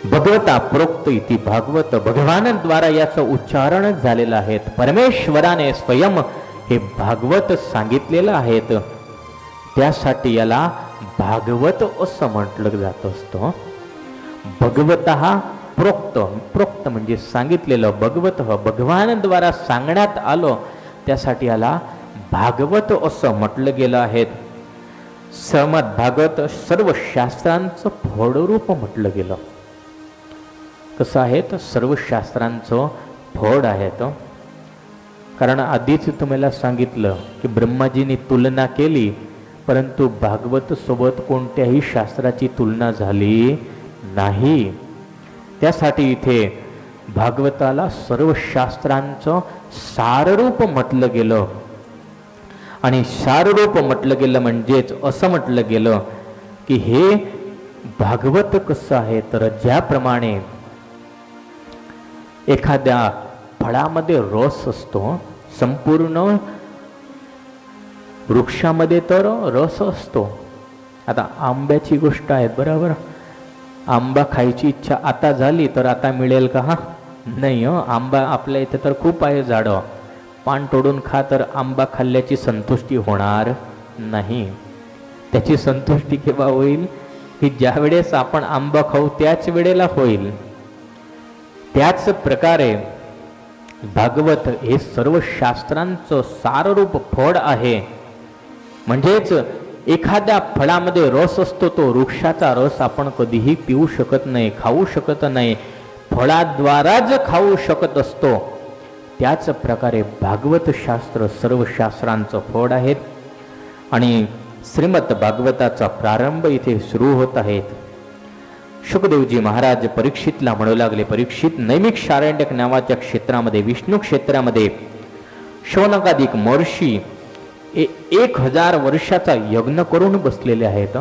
भगवता प्रोक्त इति भागवत, भगवानाद्वारा याचं उच्चारण झालेलं आहे. परमेश्वराने स्वयं हे भागवत सांगितलेलं आहे. त्यासाठी याला भागवत असं म्हटलं जात असतं. भगवत हा प्रोक्त, प्रोक्त म्हणजे सांगितलेलं, भगवत भगवानाद्वारा सांगण्यात आलं, त्यासाठी याला भागवत असं म्हटलं गेलं आहे. श्रीमद भागवत सर्व शास्त्रांचं फोडरूप म्हटलं गेलं. कसं आहे तर सर्व शास्त्रांचं फोड आहे. कारण आधीच तुम्हाला सांगितलं की ब्रह्माजींनी तुलना केली, परंतु भागवत सोबत कोणत्याही शास्त्राची तुलना झाली नाही. त्यासाठी इथे भागवताला सर्व शास्त्रांचं साररूप म्हटलं गेलं. आणि साररूप म्हटलं गेलं म्हणजेच असं म्हटलं गेलं की हे भागवत कसं आहे तर ज्याप्रमाणे एखाद्या फळामध्ये रस असतो, संपूर्ण वृक्षामध्ये तर रस असतो. आता आंब्याची गोष्ट आहे, बरोबर. आंबा खायची इच्छा आता झाली तर आता मिळेल का? हा नाही. आंबा आपल्या इथे तर खूप आहे झाडं. पान तोडून खा तर आंबा खाल्ल्याची संतुष्टी होणार नाही. त्याची संतुष्टी केव्हा होईल की ज्या वेळेस आपण आंबा खाऊ त्याच वेळेला होईल. त्याच प्रकारे भागवत हे सर्व शास्त्रांचं साररूप फळ आहे. म्हणजेच एखाद्या फळामध्ये रस असतो, तो वृक्षाचा रस आपण कधीही पिऊ शकत नाही, खाऊ शकत नाही. फळाद्वाराच खाऊ शकत असतो. त्याच प्रकारे भागवत शास्त्र सर्व शास्त्रांचं फळ आहेत आणि श्रीमद भागवताचा प्रारंभ इथे सुरू होत आहेत. शुकदेवजी महाराज परीक्षितला म्हणू लागले, परीक्षित, नैमिक शारण्यक नावाच्या क्षेत्रामध्ये, विष्णू क्षेत्रामध्ये शौनकादिक महर्षी 1000 वर्षाचा यज्ञ करून बसलेले आहेत.